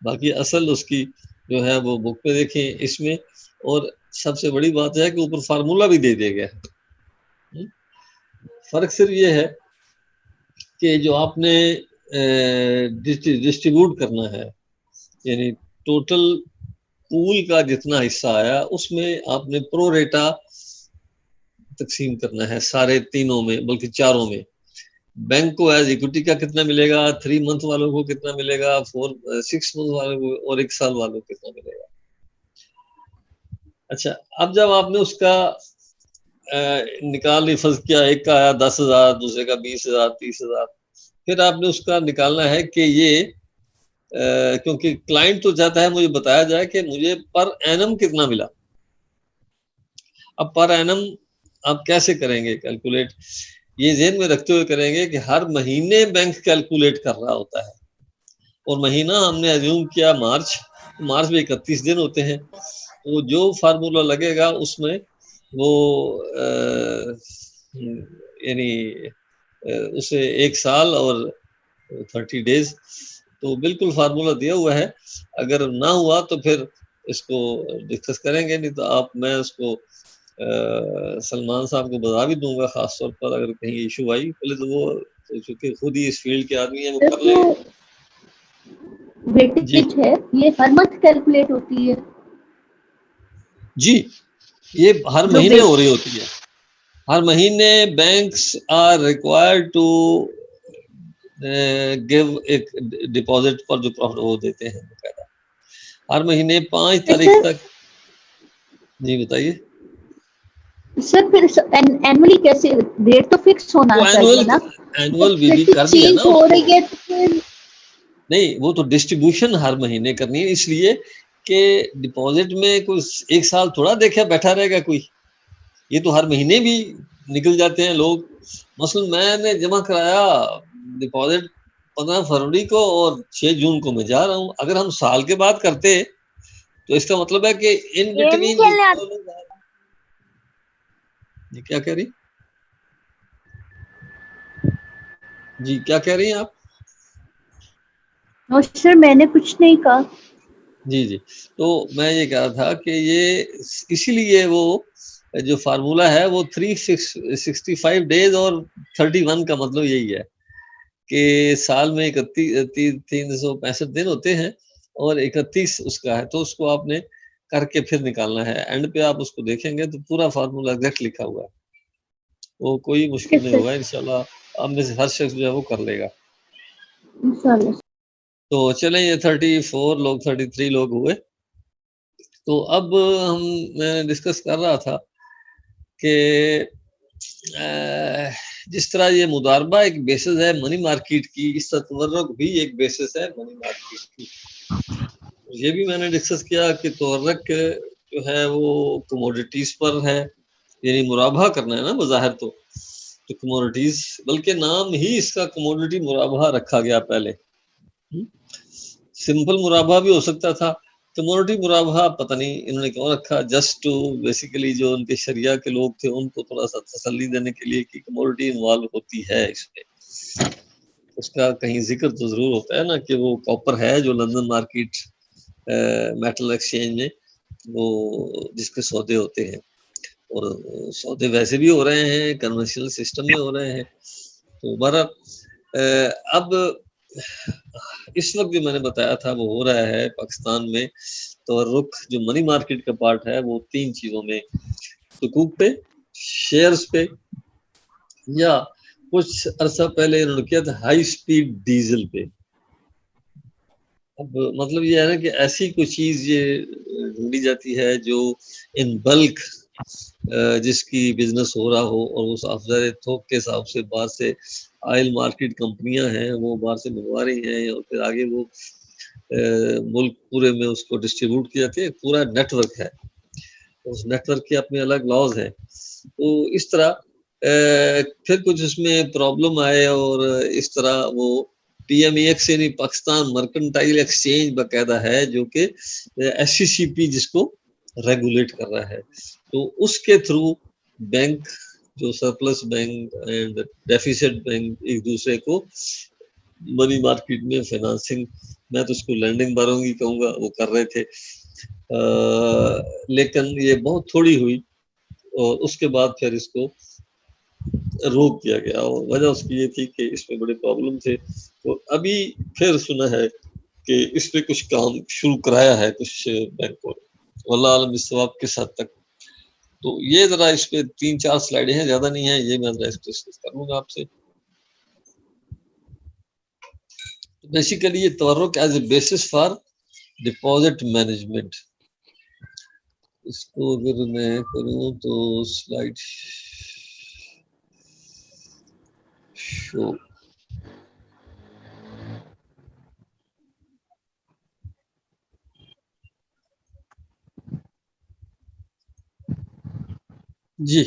باقی اصل اس کی جو ہے وہ بک پہ دیکھیں اس میں. اور سب سے بڑی بات ہے کہ اوپر فارمولا بھی دے دیا گیا. فرق صرف یہ ہے کہ جو آپ نے ڈسٹریبیوٹ کرنا ہے، یعنی ٹوٹل پول کا جتنا حصہ آیا اس میں آپ نے پرو ریٹا تقسیم کرنا ہے سارے تینوں میں، بلکہ چاروں میں. بینک کو ایز ایکوٹی کا کتنا ملے گا، 3 منتھ والوں کو کتنا ملے گا، 6 منتھ والوں کو، اور 1 سال والوں کو کتنا ملے گا. اچھا، اب جب آپ نے اس کا نکال فرض کیا، ایک کا آیا 10,000، دوسرے کا 20,000، 30,000، پھر آپ نے اس کا نکالنا ہے کہ یہ کیونکہ کلائنٹ تو چاہتا ہے مجھے بتایا جائے کہ مجھے پر اینم کتنا ملا. اب پر اینم آپ کیسے کریں گے کیلکولیٹ؟ یہ ذہن میں رکھتے ہوئے کریں گے کہ ہر مہینے بینک کیلکولیٹ کر رہا ہوتا ہے، اور مہینہ ہم نے ایزیوم کیا مارچ میں 31 دن ہوتے ہیں. تو جو فارمولا لگے گا اس میں وہ یعنی اسے 1 سال اور 30 ڈیز، تو بالکل فارمولا دیا ہوا ہے. اگر نہ ہوا تو پھر اس کو ڈسکس کریں گے، نہیں تو میں اس کو سلمان صاحب کو بتا بھی دوں گا، خاص طور پر اگر کہیں ایشو آئی. پہلے تو وہ چونکہ خود ہی اس فیلڈ کے آدمی ہیں، وہ کر لیں گے. ویٹیج ہے یہ ہر منتھ کیلکولیٹ ہوتی ہے؟ جی، یہ ہر مہینے ہو رہی ہوتی ہے. ہر مہینے banks are required to give ایک ڈپازٹ پر جو پروفٹ وہ دیتے ہیں باقاعدہ ہر مہینے 5 تاریخ تک. جی بتائیے سر. پھر اینولی کیسے؟ ریٹ تو فکس ہونا وہ چاہیے نا، اینول بھی کر دیا نا چینج اس ہو کو. رہی ہے تو پھر نہیں، وہ تو ڈسٹریبیوشن ہر مہینے کرنی ہے، اس لیے کہ ڈپازٹ میں کوئی 1 سال تھوڑا دیکھا بیٹھا رہے گا کوئی. یہ تو ہر مہینے بھی نکل جاتے ہیں لوگ. مثلا میں نے جمع کرایا ڈپازٹ 15 فروری کو اور 6 جون کو میں جا رہا ہوں. اگر ہم سال کے بعد کرتے تو اس کا مطلب ہے کہ ان بٹوین جی کیا کہہ رہی؟ جی کیا کہہ رہی ہیں آپ؟ سر میں نے کچھ نہیں کہا. جی تو میں یہ کہہ رہا تھا کہ یہ اسی لیے وہ جو فارمولا ہے وہ 365 ڈیز اور 31 کا مطلب یہی ہے کہ سال میں 365 دن ہوتے ہیں اور 31 اس کا ہے. تو اس کو آپ نے کر کے پھر نکالنا ہے. اینڈ پہ آپ اس کو دیکھیں گے تو پورا فارمولا ایگزیکٹ لکھا ہوا ہے، وہ کوئی مشکل نہیں ہوگا. انشاءاللہ آپ میں سے ہر شخص جو ہے وہ کر لے گا انشاءاللہ. تو چلیں، یہ 34 لوگ 33 لوگ ہوئے. تو اب میں ڈسکس کر رہا تھا کہ جس طرح یہ مضاربہ ایک بیسس ہے منی مارکیٹ کی، اس طرح تورق بھی ایک بیسس ہے منی مارکیٹ کی. یہ بھی میں نے ڈسکس کیا کہ تورق جو ہے وہ کموڈیٹیز پر ہے، یعنی مرابحہ کرنا ہے نا بظاہر تو کموڈیٹیز، بلکہ نام ہی اس کا کموڈیٹی مرابحہ رکھا گیا. پہلے سمپل مرابحہ بھی ہو سکتا تھا، کموڈیٹی مرابحہ پتہ نہیں انہوں نے کیوں رکھا. جسٹ ٹو بیسیکلی جو ان کے شریعہ کے لوگ تھے ان کو تھوڑا سا تسلی دینے کے لیے کہ کموڈیٹی انوالو ہوتی ہے اس میں. اس کا کہیں ذکر تو ضرور ہوتا ہے نا کہ وہ کاپر ہے جو لندن مارکیٹ میٹل ایکسچینج میں وہ جس کے سودے ہوتے ہیں، اور سودے ویسے بھی ہو رہے ہیں، کنونشنل سسٹم میں ہو رہے ہیں. تو بہرحال اب اس وقت جو میں نے بتایا تھا وہ ہو رہا ہے پاکستان میں. تو رخ جو منی مارکیٹ کا پارٹ ہے وہ 3 چیزوں میں، حقوق پہ، شیئرز پہ، یا کچھ عرصہ پہلے انہوں نے کیا تھا ہائی سپیڈ ڈیزل پہ. اب مطلب یہ ہے نا کہ ایسی کوئی چیز یہ ڈھونڈی جاتی ہے جو ان بلک جس کی بزنس ہو رہا ہو، اور اس افزار تھوک کے حساب سے باہر سے آئل مارکیٹ کمپنیاں ہیں وہ باہر سے منگوا رہی ہیں، اور پھر آگے وہ ملک پورے میں اس کو ڈسٹریبیوٹ کی جاتی ہے. پورا نیٹ ورک ہے، اس نیٹ ورک کے اپنے الگ لاز ہیں. تو اس طرح پھر کچھ اس میں پرابلم آئے، اور اس طرح وہ پی ایم ای ایکس یعنی پاکستان مرکنٹائل ایکسچینج باقاعدہ ہے جو کہ ایس سی سی پی جس کو ریگولیٹ کر رہا ہے. تو اس کے تھرو بینک جو surplus bank and deficit bank ایک دوسرے کو منی مارکیٹ میں فائنانسنگ میں تو اس کو لینڈنگ بارونگی کہوں گا، وہ کر رہے تھے، لیکن یہ بہت تھوڑی ہوئی اور اس کے بعد پھر اس کو روک دیا گیا، اور وجہ اس کی یہ تھی کہ اس میں بڑے پرابلم تھے. تو ابھی پھر سنا ہے کہ اس پہ کچھ کام شروع کرایا ہے کچھ بینکوں نے، واللہ عالم بالصواب کس حد تک. تو یہ ذرا اس پہ 3-4 سلائیڈیں ہیں، زیادہ نہیں ہیں، یہ میں ذرا ڈسکس کروں گا آپ سے. بیسیکلی یہ تورک is a basis for deposit management. اس کو اگر میں کروں تو سلائیڈ شو، جی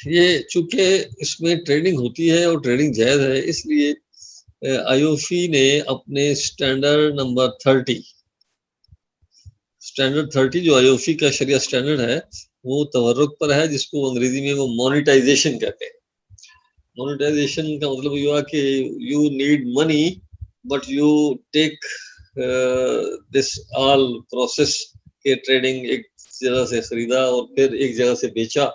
یہ چونکہ اس میں ٹریڈنگ ہوتی ہے اور ٹریڈنگ جائز ہے، اس لیے آئی او فی نے اپنے اسٹینڈرڈ نمبر 30 جو آئی او فی کا شریعہ اسٹینڈرڈ ہے وہ تورک پر ہے، جس کو انگریزی میں وہ مونیٹائزیشن کہتے ہیں. مونیٹائزیشن کا مطلب یہ ہوا کہ you need money but you take this all process کے ٹریڈنگ ایک جگہ سے خریدا اور پھر ایک جگہ سے بیچا،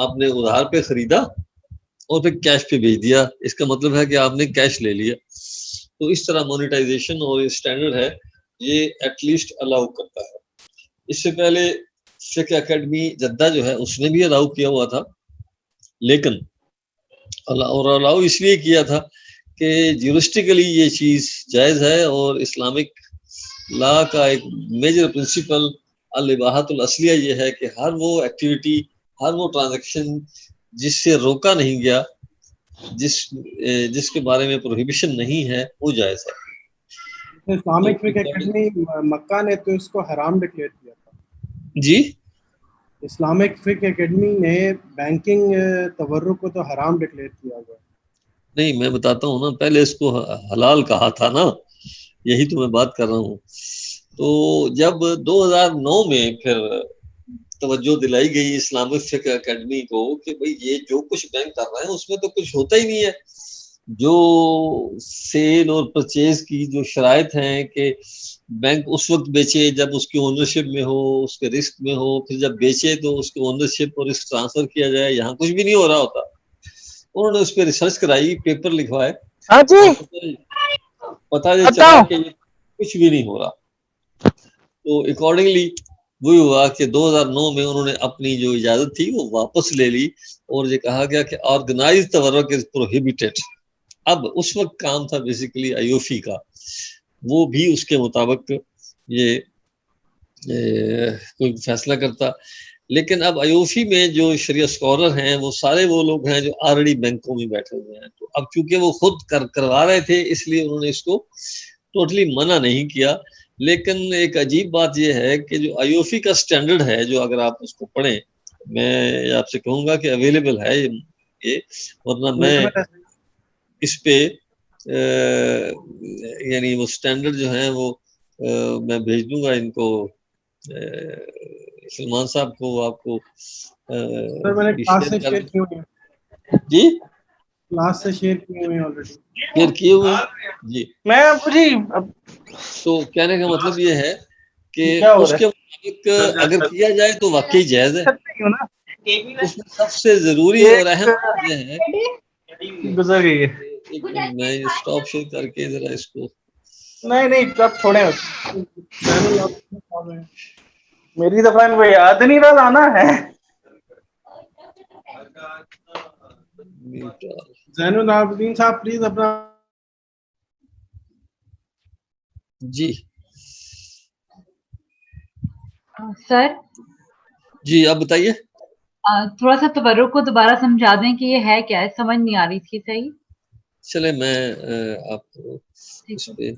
آپ نے ادھار پہ خریدا اور پھر کیش پہ بیچ دیا، اس کا مطلب ہے کہ آپ نے کیش لے لیا. تو اس طرح مونیٹائزیشن اور اسٹینڈرڈ ہے یہ ایٹ لیسٹ الاؤ کرتا ہے. اس سے پہلے فقہ اکیڈمی جدہ جو ہے اس نے بھی الاؤ کیا ہوا تھا، لیکن اور الاؤ اس لیے کیا تھا کہ جیورسٹیکلی یہ چیز جائز ہے، اور اسلامک لا کا ایک میجر پرنسپل الاباحۃ الاصلیہ یہ ہے کہ ہر وہ ایکٹیویٹی، ہر وہ ٹرانزیکشن جس سے روکا نہیں گیا، جس کے بارے میں پروہیبیشن نہیں ہے، وہ جائز ہے. اسلامک فقہ اکیڈمی مکہ نے تو اس کو حرام ڈکلیئر کیا تھا. جی اسلامک فقہ اکیڈمی نے بینکنگ تورق کو تو حرام ڈکلیئر کیا ہوا. نہیں، میں بتاتا ہوں نا، پہلے اس کو حلال کہا تھا نا، یہی تو میں بات کر رہا ہوں. تو جب 2009 میں پھر توجہ دلائی گئی اسلامک فقہ اکیڈمی کو کہ بھئی یہ جو کچھ بینک کر رہے ہیں اس میں تو کچھ ہوتا ہی نہیں ہے، جو سیل اور پرچیز کی جو شرائط ہیں کہ بینک اس وقت بیچے جب اس کی اونرشپ میں ہو، اس کے رسک میں ہو، پھر جب بیچے تو اس کی اونرشپ اور رسک ٹرانسفر کیا جائے، یہاں کچھ بھی نہیں ہو رہا ہوتا. انہوں نے اس پہ ریسرچ کرائی، پیپر لکھوائے، ہاں جی پتہ یہ چلا کہ یہ کچھ بھی نہیں ہو رہا. تو اکارڈنگلی وہی ہوا کہ 2009 میں انہوں نے اپنی جو اجازت تھی وہ واپس لے لی، اور یہ کہا گیا کہ آرگنائز تورق از پروہیبیٹڈ. اب اس وقت کام تھا بیسیکلی آئی او فی کا، وہ بھی اس کے مطابق یہ کوئی فیصلہ کرتا. لیکن اب آئی او فی میں جو شریعہ اسکالر ہیں وہ سارے وہ لوگ ہیں جو آلریڈی بینکوں میں بیٹھے ہوئے ہیں. تو اب چونکہ وہ خود کروا رہے تھے اس لیے انہوں نے اس کو ٹوٹلی منع نہیں کیا. لیکن ایک عجیب بات یہ ہے کہ جو آئی او فی کا سٹینڈرڈ ہے، جو اگر آپ اس کو پڑھیں، میں آپ سے کہوں گا کہ اویلیبل ہے یہ، ورنہ میں اس پہ یعنی وہ سٹینڈرڈ جو ہیں وہ میں بھیج دوں گا ان کو، سلمان صاحب کو، آپ کو جی کلاس سے شیئر کیے ہوئے آلریڈی، شیئر کیے ہوئے جی. میں جی تو کہنے کا مطلب یہ ہے کہ اس کے مطابق اگر کیا جائے تو واقعی جائز ہے. اس میں سب سے ضروری اور اہم بات یہ ہے، گزر گئی ہے. میں اسٹاپ شیئر کر کے ذرا اس کو، نہیں سب چھوڑے، میری تو فرینڈ کو یاد نہیں رہا آنا ہے. زین العابدین صاحب پلیز اپنا جی سر جی آپ بتائیے. تھوڑا سا تورق کو دوبارہ سمجھا دیں کہ یہ ہے کیا ہے، سمجھ نہیں آ رہی تھی. صحیح چلے میں آپ کو اس پہ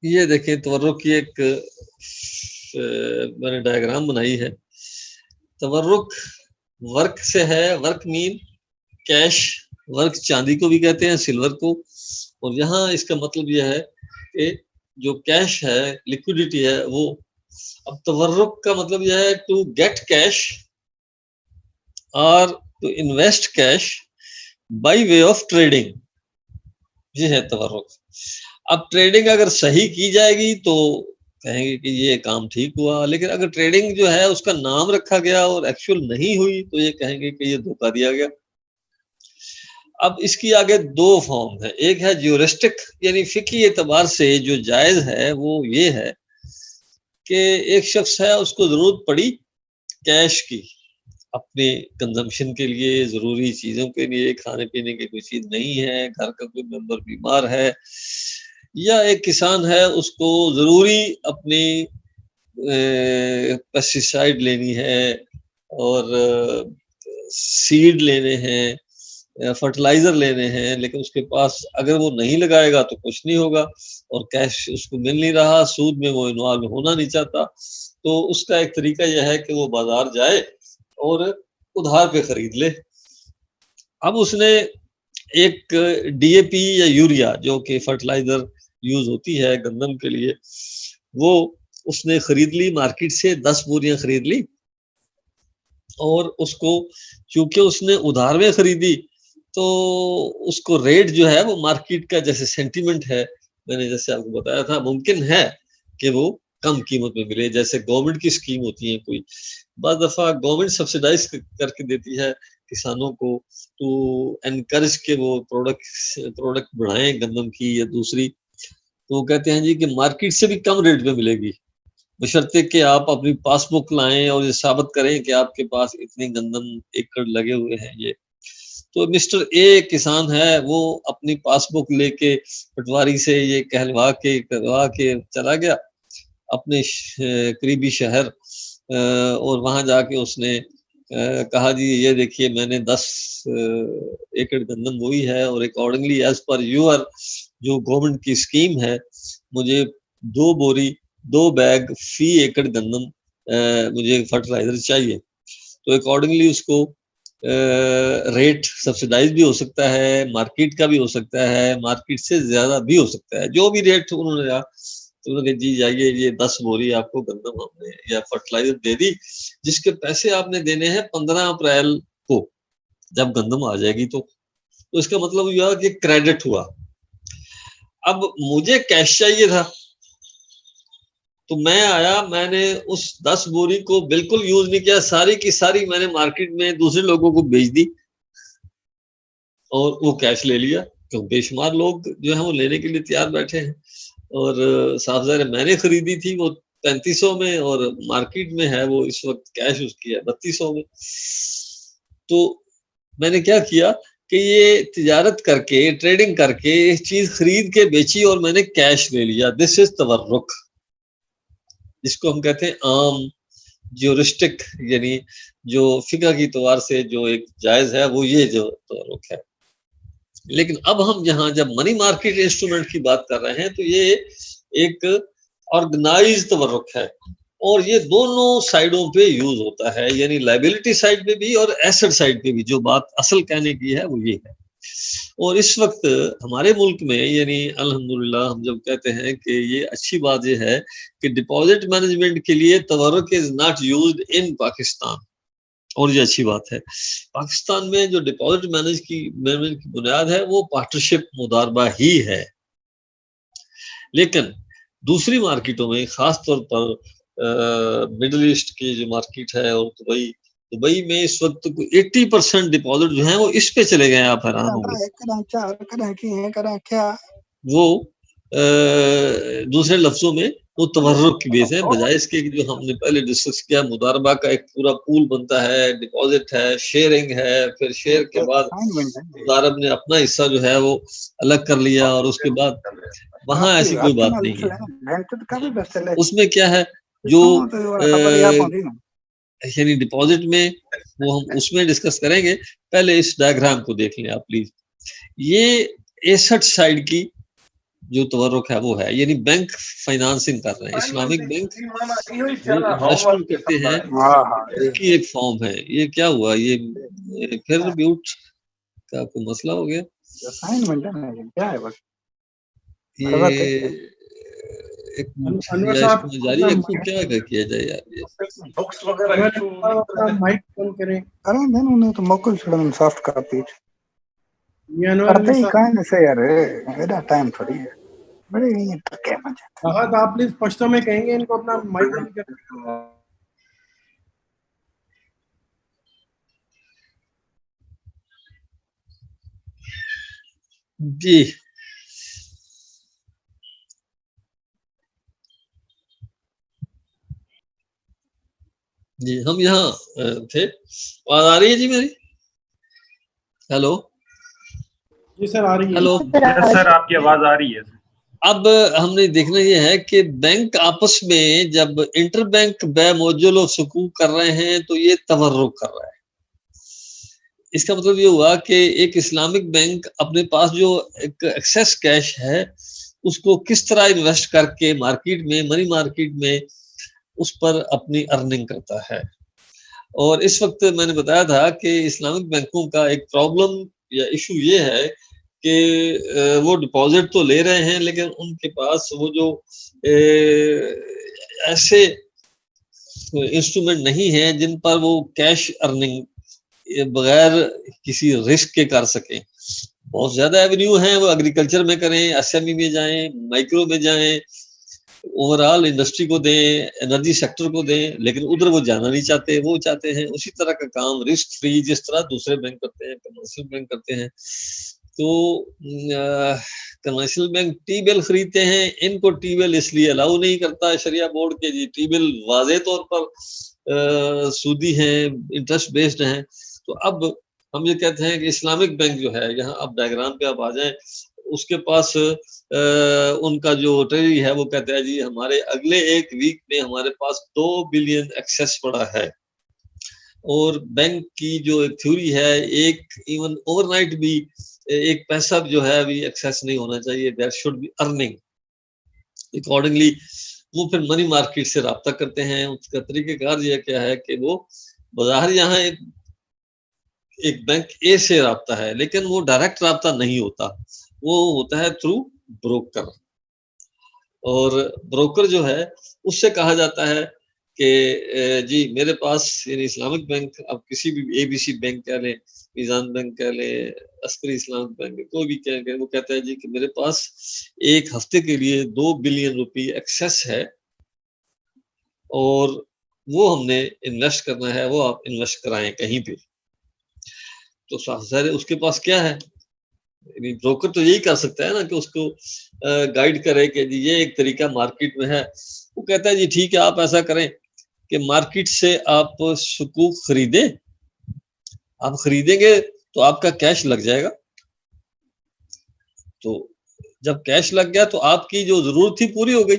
یہ دیکھیں، تورق کی ایک میں نے ڈائیگرام بنائی ہے. تورق ورک سے ہے، ورک مین کیش، ورک چاندی کو بھی کہتے ہیں، سلور کو. اور یہاں اس کا مطلب یہ ہے کہ جو کیش ہے، لیکوڈیٹی ہے، وہ اب تورق کا مطلب یہ ہے ٹو گیٹ کیش اور to invest cash by way of trading, یہ ہے تورق۔ اب ٹریڈنگ اگر صحیح کی جائے گی تو کہیں گے کہ یہ کام ٹھیک ہوا، لیکن اگر ٹریڈنگ جو ہے اس کا نام رکھا گیا اور ایکچوئل نہیں ہوئی تو یہ کہیں گے کہ یہ دھوکہ دیا گیا۔ اب اس کی آگے دو فارم ہے، ایک ہے جیورسٹک، یعنی فقہی اعتبار سے جو جائز ہے وہ یہ ہے کہ ایک شخص ہے اس کو ضرورت پڑی کیش کی اپنے کنزمپشن کے لیے، ضروری چیزوں کے لیے، کھانے پینے کی کوئی چیز نہیں ہے، گھر کا کوئی ممبر بیمار ہے، یا ایک کسان ہے اس کو ضروری اپنی پیسٹیسائڈ لینی ہے اور سیڈ لینے ہیں، فرٹیلائزر لینے ہیں، لیکن اس کے پاس اگر وہ نہیں لگائے گا تو کچھ نہیں ہوگا، اور کیش اس کو مل نہیں رہا، سود میں وہ انوالو ہونا نہیں چاہتا، تو اس کا ایک طریقہ یہ ہے کہ وہ بازار جائے اور ادھار پہ خرید لے۔ اب اس نے ایک ڈی اے پی یا یوریا جو کہ فرٹیلائزر یوز ہوتی ہے گندم کے لیے، وہ اس نے خرید لی مارکیٹ سے، 10 بوریاں خرید لی، اور اس کو چونکہ اس نے ادھار میں خریدی تو اس کو ریٹ جو ہے وہ مارکیٹ کا جیسے سینٹیمنٹ ہے، میں نے جیسے آپ کو بتایا تھا، ممکن ہے کہ وہ کم قیمت میں ملے، جیسے گورنمنٹ کی اسکیم ہوتی ہے کوئی، بعض دفعہ گورنمنٹ سبسیڈائز کر کے دیتی ہے کسانوں کو تو انکریج کے وہ پروڈکٹ بڑھائیں گندم کی یا دوسری، تو وہ کہتے ہیں جی کہ مارکیٹ سے بھی کم ریٹ پہ ملے گی، بشرطے کہ آپ اپنی پاس بک لائیں اور یہ ثابت کریں کہ آپ کے پاس اتنے گندم ایکڑ لگے ہوئے ہیں۔ یہ تو مسٹر اے کسان ہے، وہ اپنی پاس بک لے کے پٹواری سے یہ کروا کے چلا گیا اپنے قریبی شہر، اور وہاں جا کے اس نے کہا جی یہ دیکھیے میں نے 10 ایکڑ گندم بوئی ہے، اور اکارڈنگلی ایز پر یور جو گورنمنٹ کی اسکیم ہے مجھے 2 بیگ فی ایکڑ گندم مجھے فرٹیلائزر چاہیے، تو اکارڈنگلی اس کو ریٹ سبسیڈائز بھی ہو سکتا ہے، مارکیٹ کا بھی ہو سکتا ہے، مارکیٹ سے زیادہ بھی ہو سکتا ہے، جو بھی ریٹ انہوں نے کہا تو انہوں نے جی جائیے یہ 10 بوری آپ کو گندم ہم نے یا فرٹیلائزر دے دی، جس کے پیسے آپ نے دینے ہیں 15 اپریل کو جب گندم آ جائے گی، تو اس کا مطلب یہ ہوا کہ کریڈٹ ہوا۔ اب مجھے کیش چاہیے تھا تو میں آیا، میں نے اس 10 بوری کو بالکل یوز نہیں کیا، ساری کی ساری میں نے مارکیٹ میں دوسرے لوگوں کو بیچ دی اور وہ کیش لے لیا، کیوں بے شمار لوگ جو ہیں وہ لینے کے لیے تیار بیٹھے ہیں، اور صاف ظاہر میں نے خریدی تھی وہ 3500 میں، اور مارکیٹ میں ہے وہ اس وقت کیش اس کی ہے 3200 میں۔ تو میں نے کیا کیا کہ یہ تجارت کر کے، ٹریڈنگ کر کے ایک چیز خرید کے بیچی اور میں نے کیش لے لیا، دس از تورق، جس کو ہم کہتے ہیں عام جیورسٹک، یعنی جو فقہ کی اعتبار سے جو ایک جائز ہے وہ یہ جو تورق ہے۔ لیکن اب ہم یہاں جب منی مارکیٹ انسٹرومنٹ کی بات کر رہے ہیں تو یہ ایک آرگنائز تورق ہے، اور یہ دونوں سائیڈوں پہ یوز ہوتا ہے، یعنی لائبلٹی سائیڈ پہ بھی اور ایسٹ سائیڈ پہ بھی، جو بات اصل کہنے کی ہے وہ یہ ہے۔ اور اس وقت ہمارے ملک میں یعنی الحمدللہ ہم جب کہتے ہیں کہ یہ اچھی بات یہ ہے کہ ڈپازٹ مینجمنٹ کے لیے تورق is not used in Pakistan, اور یہ اچھی بات ہے۔ پاکستان میں جو ڈپازٹ مینجمنٹ کی بنیاد ہے وہ پارٹنرشپ مضاربہ ہی ہے، لیکن دوسری مارکیٹوں میں خاص طور پر مڈل ایسٹ کی جو مارکیٹ ہے اور دبئی میں اس وقت 80% ڈپازٹ جو ہیں وہ اس پہ چلے گئے، آپ حیران ہوں گے، وہ دوسرے لفظوں میں وہ تورق کی بیس ہے، بجائے اس کے جو ہم نے پہلے ڈسکس کیا مضاربہ کا ایک پورا پول بنتا ہے، ڈپازٹ ہے، شیئرنگ ہے، پھر شیئر کے بعد مضارب نے اپنا حصہ جو ہے وہ الگ کر لیا، اور اس کے بعد وہاں ایسی کوئی بات نہیں ہے۔ اس میں کیا ہے جو یعنی ڈپازٹ میں وہ ہم اس میں ڈسکس کریں گے، پہلے اس ڈائیگرام کو دیکھ لیں آپ پلیز۔ یہ ایسٹ سائیڈ کی جو تورق ہے وہ ہے، یعنی بینک فائنانسنگ کر رہے ہیں، اسلامک بینک جو انویسٹمنٹ کرتے ہیں اس کی ایک فارم ہے۔ یہ کیا ہوا، یہ پھر میوٹ کا کوئی مسئلہ ہو گیا، ایک انور یا اس صاحب کو جاری رکھوں کیا کیا جائے یار یہ بکس وغیرہ اپنا مائک بند کریں. کریں دین انہیں تو موقع چھڑن سافٹ کاپی یہ انور کرتے ہی صاحب کہیں سے یار ایڈا ٹائم تھوڑی ہے بڑے ہی ٹرکے مجھے راحت آپ پلیز پشتوں میں کہیں گے ان کو اپنا مائک بند کریں. جی جی ہم یہاں تھے. آواز آ رہی ہے جی میری؟ ہیلو جی سر آ رہی ہے. ہیلو. یس سر آپ کی آواز آ رہی ہے. اب ہم نے دیکھنا یہ ہے کہ بینک آپس میں جب انٹر بینک بے موجل و سکوک کر رہے ہیں تو یہ تورق کر رہا ہے. اس کا مطلب یہ ہوا کہ ایک اسلامک بینک اپنے پاس جو ایک ایکسیس کیش ہے اس کو کس طرح انویسٹ کر کے مارکیٹ میں منی مارکیٹ میں اس پر اپنی ارننگ کرتا ہے. اور اس وقت میں نے بتایا تھا کہ اسلامک بینکوں کا ایک پرابلم یا ایشو یہ ہے کہ وہ ڈپازٹ تو لے رہے ہیں لیکن ان کے پاس وہ جو ایسے انسٹرومنٹ نہیں ہیں جن پر وہ کیش ارننگ بغیر کسی رسک کے کر سکیں. بہت زیادہ ایونیو ہیں، وہ ایگریکلچر میں کریں، ایس ایم ای میں جائیں، مائکرو میں جائیں، اوور آل انڈسٹری کو دیں، انرجی سیکٹر کو دیں، لیکن ادھر وہ جانا نہیں چاہتے. وہ چاہتے ہیں اسی طرح کا کام رسک فری جس طرح دوسرے بینک کرتے ہیں، کمرشل بینک کرتے ہیں. تو کمرشل بینک ٹی بل خریدتے ہیں، ان کو ٹی بل اس لیے الاؤ نہیں کرتا شریعہ بورڈ کے. جی ٹی بل واضح طور پر سودی ہیں، انٹرسٹ بیسڈ ہیں. تو اب ہم یہ کہتے ہیں کہ اسلامک بینک جو ہے، یہاں اب ڈائیگرام پہ آپ آ جائیں، اس کے پاس ان کا جو ٹریجری ہے وہ کہتا ہے جی ہمارے اگلے ایک ویک میں ہمارے پاس 2 بلین ایکسیس پڑا ہے. اور بینک کی جو ایک تھیوری ہے، ایک ایون اوور نائٹ بھی ایک پیسہ جو ہے ابھی ایکسیس نہیں ہونا چاہیے. There should be earning. Accordingly وہ پھر منی مارکیٹ سے رابطہ کرتے ہیں. اس کا طریقہ کار یہ کیا ہے کہ وہ بظاہر یہاں ایک بینک اے سے رابطہ ہے لیکن وہ ڈائریکٹ رابطہ نہیں ہوتا، وہ ہوتا ہے تھرو بروکر. اور بروکر جو ہے اس سے کہا جاتا ہے کہ جی میرے پاس، یعنی اسلامک بینک، اب کسی بھی اے بی سی بینک کہہ لیں، میزان بینک کہہ لیں، عسکری اسلامک بینک، کوئی بھی کہہ لیں، وہ کہتا ہے جی کہ میرے پاس ایک ہفتے کے لیے 2 بلین روپی ایکسیس ہے اور وہ ہم نے انویسٹ کرنا ہے، وہ آپ انویسٹ کرائیں کہیں پہ. تو ظاہر ہے اس کے پاس کیا ہے، یعنی بروکر تو یہی کر سکتا ہے نا کہ اس کو گائیڈ کرے کہ جی یہ ایک طریقہ مارکیٹ میں ہے. وہ کہتا ہے جی ٹھیک ہے آپ ایسا کریں کہ مارکیٹ سے آپ سکوک خریدیں، آپ خریدیں گے تو آپ کا کیش لگ جائے گا. تو جب کیش لگ گیا تو آپ کی جو ضرورت تھی پوری ہو گئی.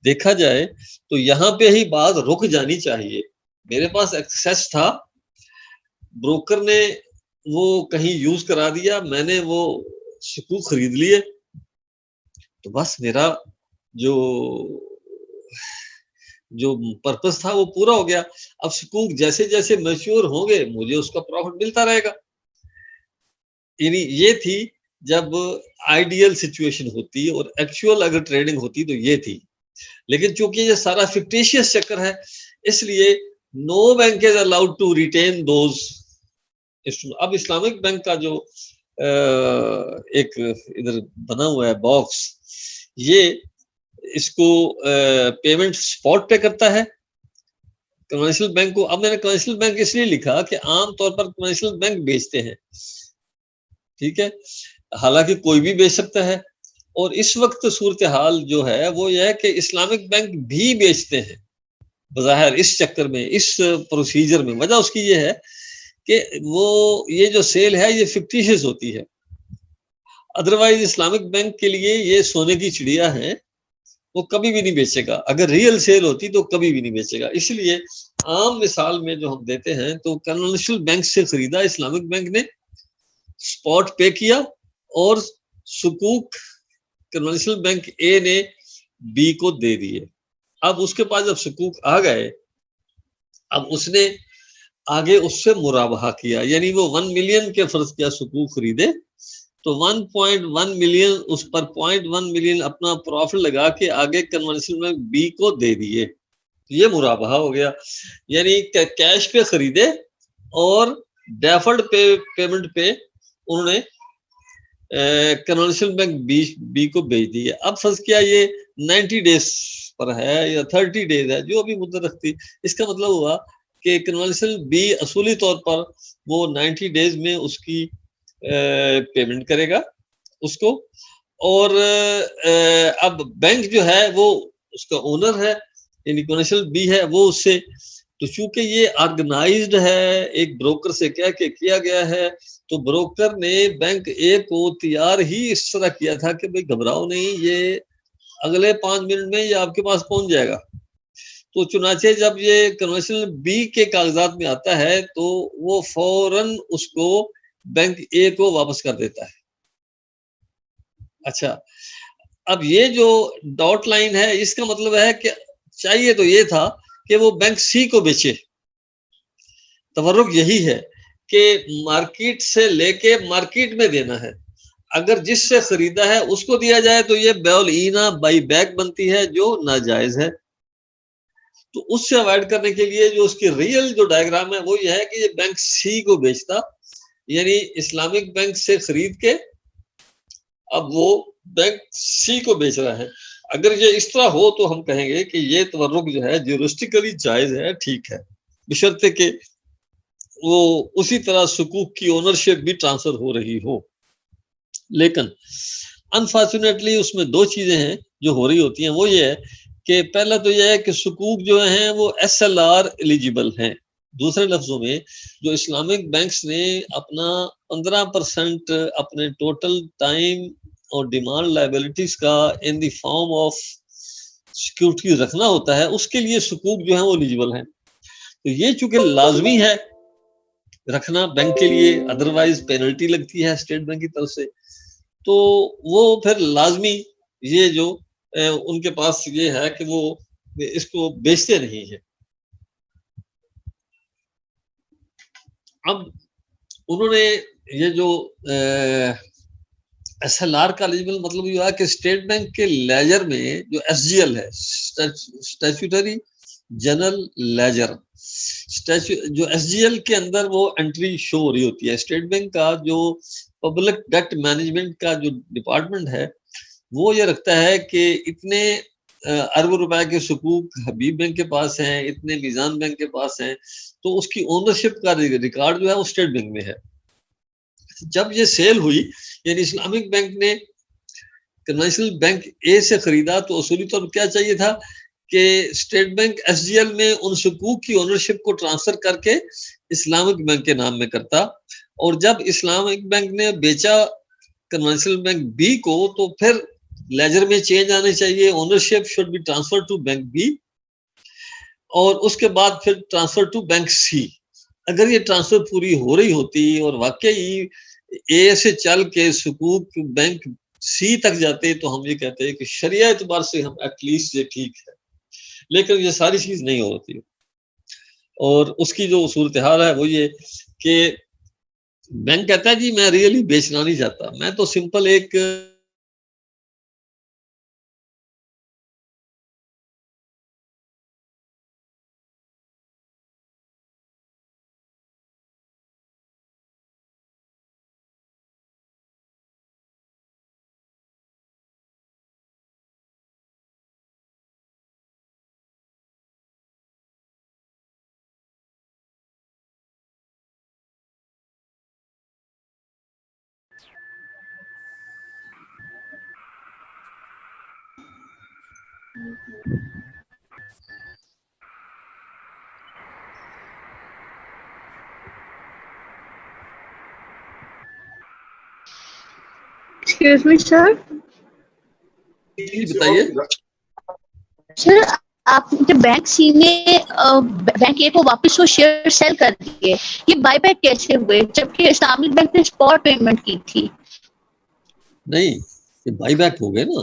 دیکھا جائے تو یہاں پہ ہی بات رک جانی چاہیے. میرے پاس ایکسیس تھا، بروکر نے وہ کہیں یوز کرا دیا، میں نے وہ سکوک خرید لیے، تو بس میرا جو پرپس تھا وہ پورا ہو گیا. اب سکوک جیسے جیسے میچور ہوں گے مجھے اس کا پروفٹ ملتا رہے گا. یعنی یہ تھی جب آئیڈیل سچویشن ہوتی اور ایکچوئل اگر ٹریڈنگ ہوتی تو یہ تھی. لیکن چونکہ یہ سارا فکٹیشیس چکر ہے اس لیے no bank is allowed to retain those. اب اسلامک بینک کا جو ایک ادھر بنا ہوا ہے باکس، یہ اس کو پیمنٹ سپاٹ پہ کرتا ہے کمرشل بینک کو. اب میں نے کمرشل بینک اس لیے لکھا کہ عام طور پر کمرشل بینک بیچتے ہیں، ٹھیک ہے، حالانکہ کوئی بھی بیچ سکتا ہے. اور اس وقت صورتحال جو ہے وہ یہ ہے کہ اسلامک بینک بھی بیچتے ہیں بظاہر اس چکر میں، اس پروسیجر میں. وجہ اس کی یہ ہے کہ وہ یہ جو سیل ہے یہ فکٹیشیس ہوتی ہے. ادروائز اسلامک بینک کے لیے یہ سونے کی چڑیا ہے، وہ کبھی بھی نہیں بیچے گا. اگر ریئل سیل ہوتی تو کبھی بھی نہیں بیچے گا. اس لیے عام مثال میں جو ہم دیتے ہیں تو کنونشنل بینک سے خریدا اسلامک بینک نے، سپاٹ پے کیا، اور سکوک کنونشنل بینک اے نے بی کو دے دیے. اب اس کے پاس جب سکوک آ گئے، اب اس نے آگے اس سے مرابحہ کیا، یعنی وہ 1 ملین کے فرض کیا سکوک خریدے تو 1.1 ملین اس پر 0.1 ملین اپنا پروفٹ لگا کے آگے کنونشنل بینک بی کو دے دیے. یہ مرابحہ ہو گیا. یعنی کیش پہ خریدے اور ڈیفرڈ پیمنٹ پہ انہوں نے کنونشنل بینک بی کو بھیج دی ہے. اب فرض کیا یہ 90 ڈیز پر ہے یا 30 ڈیز ہے جو بھی مدت رکھتی, اس کا مطلب ہوا کہ کنونشنل بی اصولی طور پر وہ 90 ڈیز میں اس کی پیمنٹ کرے گا اس کو. اور اب بینک جو ہے وہ اس کا اونر ہے, یعنی کنونشنل بی ہے وہ اس سے, تو چونکہ یہ آرگنائزڈ ہے ایک بروکر سے کہہ کے کیا گیا ہے, تو بروکر نے بینک اے کو تیار ہی اس طرح کیا تھا کہ بھئی گھبراؤ نہیں, یہ اگلے 5 منٹ میں یہ آپ کے پاس پہنچ جائے گا. تو چنانچہ جب یہ کنونشنل بی کے کاغذات میں آتا ہے تو وہ فوراً اس کو بینک اے کو واپس کر دیتا ہے. اچھا, اب یہ جو ڈاٹ لائن ہے اس کا مطلب ہے کہ چاہیے تو یہ تھا کہ وہ بینک سی کو بیچے. تورق یہی ہے کہ مارکیٹ سے لے کے مارکیٹ میں دینا ہے. اگر جس سے خریدا ہے اس کو دیا جائے تو یہ بیولینہ بائی بیک بنتی ہے جو ناجائز ہے. تو اس سے اوائڈ کرنے کے لیے جو اس کی ریئل جو ڈائیگرام ہے وہ یہ ہے کہ یہ بینک سی کو بیچتا, یعنی اسلامک بینک سے خرید کے اب وہ بینک سی کو بیچ رہا ہے. اگر یہ اس طرح ہو تو ہم کہیں گے کہ یہ تورق جو ہے جیورسٹیکلی جائز ہے, ٹھیک ہے, بشرطے کہ وہ اسی طرح حقوق کی اونرشپ بھی ٹرانسفر ہو رہی ہو. لیکن انفارچونیٹلی اس میں 2 چیزیں ہیں جو ہو رہی ہوتی ہیں. وہ یہ ہے کہ پہلا تو یہ ہے کہ حقوق جو ہیں وہ SLR ایلیجیبل ہیں. دوسرے لفظوں میں جو اسلامک بینکس نے اپنا 15% اپنے ٹوٹل ٹائم اور ڈیمانڈ لائبلٹیز کا ان دی فارم آف سیکورٹی رکھنا ہوتا ہے, اس کے لیے حقوق جو ہیں وہ ایلیجیبل ہیں. تو یہ چونکہ لازمی ہے رکھنا بینک کے لیے, ادروائز پینلٹی لگتی ہے اسٹیٹ بینک کی طرف سے, تو وہ پھر لازمی یہ جو ان کے پاس یہ ہے کہ وہ اس کو بیچتے نہیں ہیں. اب انہوں نے یہ جو SLR کا ایلیجیبل مطلب یہ ہے کہ اسٹیٹ بینک کے لیجر میں جو SGL ہے, اسٹیچوٹری جنرل لیجر, جو SGL کے اندر وہ انٹری شو ہو رہی ہوتی ہے. اسٹیٹ بینک کا جو پبلک ڈیٹ مینجمنٹ کا جو ڈپارٹمنٹ ہے وہ یہ رکھتا ہے کہ اتنے ارب روپے کے حقوق حبیب بینک کے پاس ہیں, اتنے میزان بینک کے پاس ہیں, تو اس کی اونرشپ کا ریکارڈ جو ہے وہ اسٹیٹ بینک میں ہے. جب یہ سیل ہوئی, یعنی اسلامک بینک نے کنونشنل بینک اے سے خریدا, تو اصولی طور پر کیا چاہیے تھا کہ اسٹیٹ بینک SGL میں ان حقوق کی اونرشپ کو ٹرانسفر کر کے اسلامک بینک کے نام میں کرتا, اور جب اسلامک بینک نے بیچا کنونشنل بینک بی کو تو پھر لیجر میں چینج آنے چاہیے, ownership should be transfer to bank B, اور اس کے بعد پھر ٹرانسفر ٹو بینک سی. اگر یہ ٹرانسفر پوری ہو رہی ہوتی اور واقعی اے سے چل کے حقوق بینک سی تک جاتے تو ہم یہ کہتے ہیں کہ شریعہ اعتبار سے ہم ایٹ لیسٹ یہ ٹھیک ہے. لیکن یہ ساری چیز نہیں ہوتی, اور اس کی جو صورتحال ہے وہ یہ کہ بینک کہتا ہے جی میں ریئلی بیچنا نہیں چاہتا, میں تو سمپل ایک Excuse me, sir. بتائیے. سر آپ جب بینک سی نے بینک اے کو واپس وہ شیئر سیل کر دیے, یہ بائی بیک کیسے ہوئے جبکہ اسلامک بینک نے اسپاٹ پیمنٹ کی تھی؟ نہیں, یہ بائی بیک ہو گئے نا,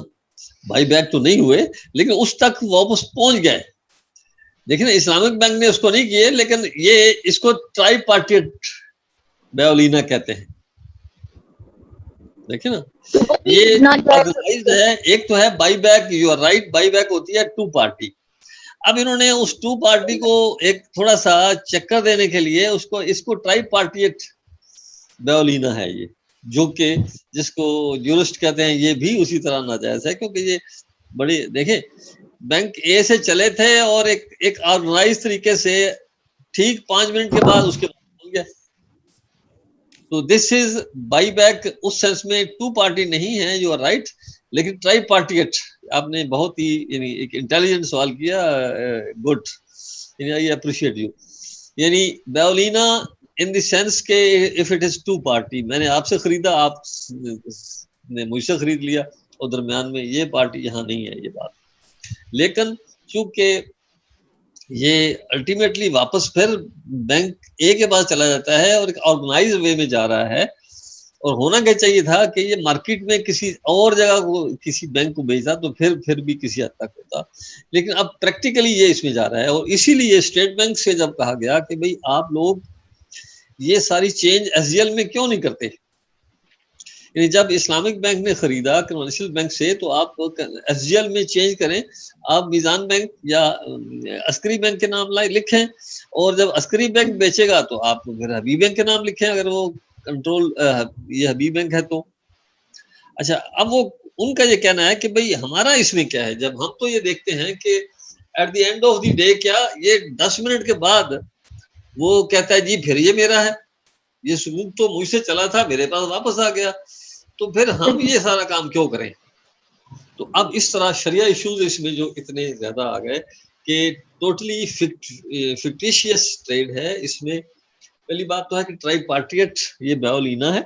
بائی بیک تو نہیں ہوئے لیکن اس تک واپس پہنچ گئے. دیکھیں اسلامک بینک نے اس کو نہیں کیے, لیکن یہ اس کو ٹرائی پارٹیٹ بیولینہ کہتے ہیں. دیکھیں نا یہ آرگنائزڈ ہے. ایک تو ہے buy back, you are right, buy back ہوتی ہے ٹو پارٹی. اب انہوں نے اس ٹو پارٹی کو ایک تھوڑا سا چکر دینے کے لیے اس کو ٹرائی پارٹی ایکٹ بیولینا ہے یہ, جو کہ جس کو جورسٹ کہتے ہیں, یہ بھی اسی طرح ناجائز ہے کیونکہ یہ بڑی دیکھیں بینک اے سے چلے تھے اور ایک آرگنائز طریقے سے ٹھیک 5 منٹ کے بعد اس کے بعد گیا. تو دس از بائی بیک اس سینس میں ٹو پارٹی نہیں ہے, یو آر رائٹ, لیکن ٹرائی پارٹی ایکٹ. آپ نے بہت ہی یعنی ایک انٹیلیجنٹ سوال کیا, گڈ, یعنی آئی اپریشیٹ یو. یعنی بیولینا ان دی سینس کہ if it is to party, میں نے آپ سے خریدا, آپ نے مجھ سے خرید لیا, اور درمیان میں یہ پارٹی یہاں نہیں ہے یہ بات. لیکن چونکہ یہ الٹیمیٹلی واپس پھر بینک اے کے پاس چلا جاتا ہے اور ایک آرگنائز وے میں جا رہا ہے, اور ہونا کیا چاہیے تھا کہ یہ مارکیٹ میں کسی اور جگہ کو کسی بینک کو بھیجتا تو پھر بھی کسی حد تک ہوتا, لیکن اب پریکٹیکلی یہ اس میں جا رہا ہے. اور اسی لیے اسٹیٹ بینک سے جب کہا گیا کہ بھئی آپ لوگ یہ ساری چینج ایس جی ایل میں کیوں نہیں کرتے, یعنی جب اسلامک بینک نے خریدا کمرشل بینک سے تو آپ ایس جی ایل میں چینج کریں, آپ میزان بینک یا عسکری بینک کے نام لکھیں, اور جب عسکری بینک بیچے گا تو آپ پھر حبیب بینک کے نام لکھیں اگر وہ کنٹرول یہ حبیب بینک ہے تو. اچھا, اب وہ ان کا یہ کہنا ہے کہ بھئی ہمارا اس میں کیا ہے, جب ہم تو یہ دیکھتے ہیں کہ at the end of the day کیا یہ 10 منٹ کے بعد وہ کہتا ہے جی پھر یہ میرا ہے, یہ سلوک تو مجھ سے چلا تھا میرے پاس واپس آ گیا, تو پھر ہم یہ سارا کام کیوں کریں. تو اب اس طرح شریعہ ایشوز اس میں جو اتنے زیادہ آ گئے کہ ٹوٹلی فکٹیشیس ٹریڈ ہے اس میں. پہلی بات تو ہے کہ ٹرائی پارٹی ایکٹ یہ بیولینا ہے.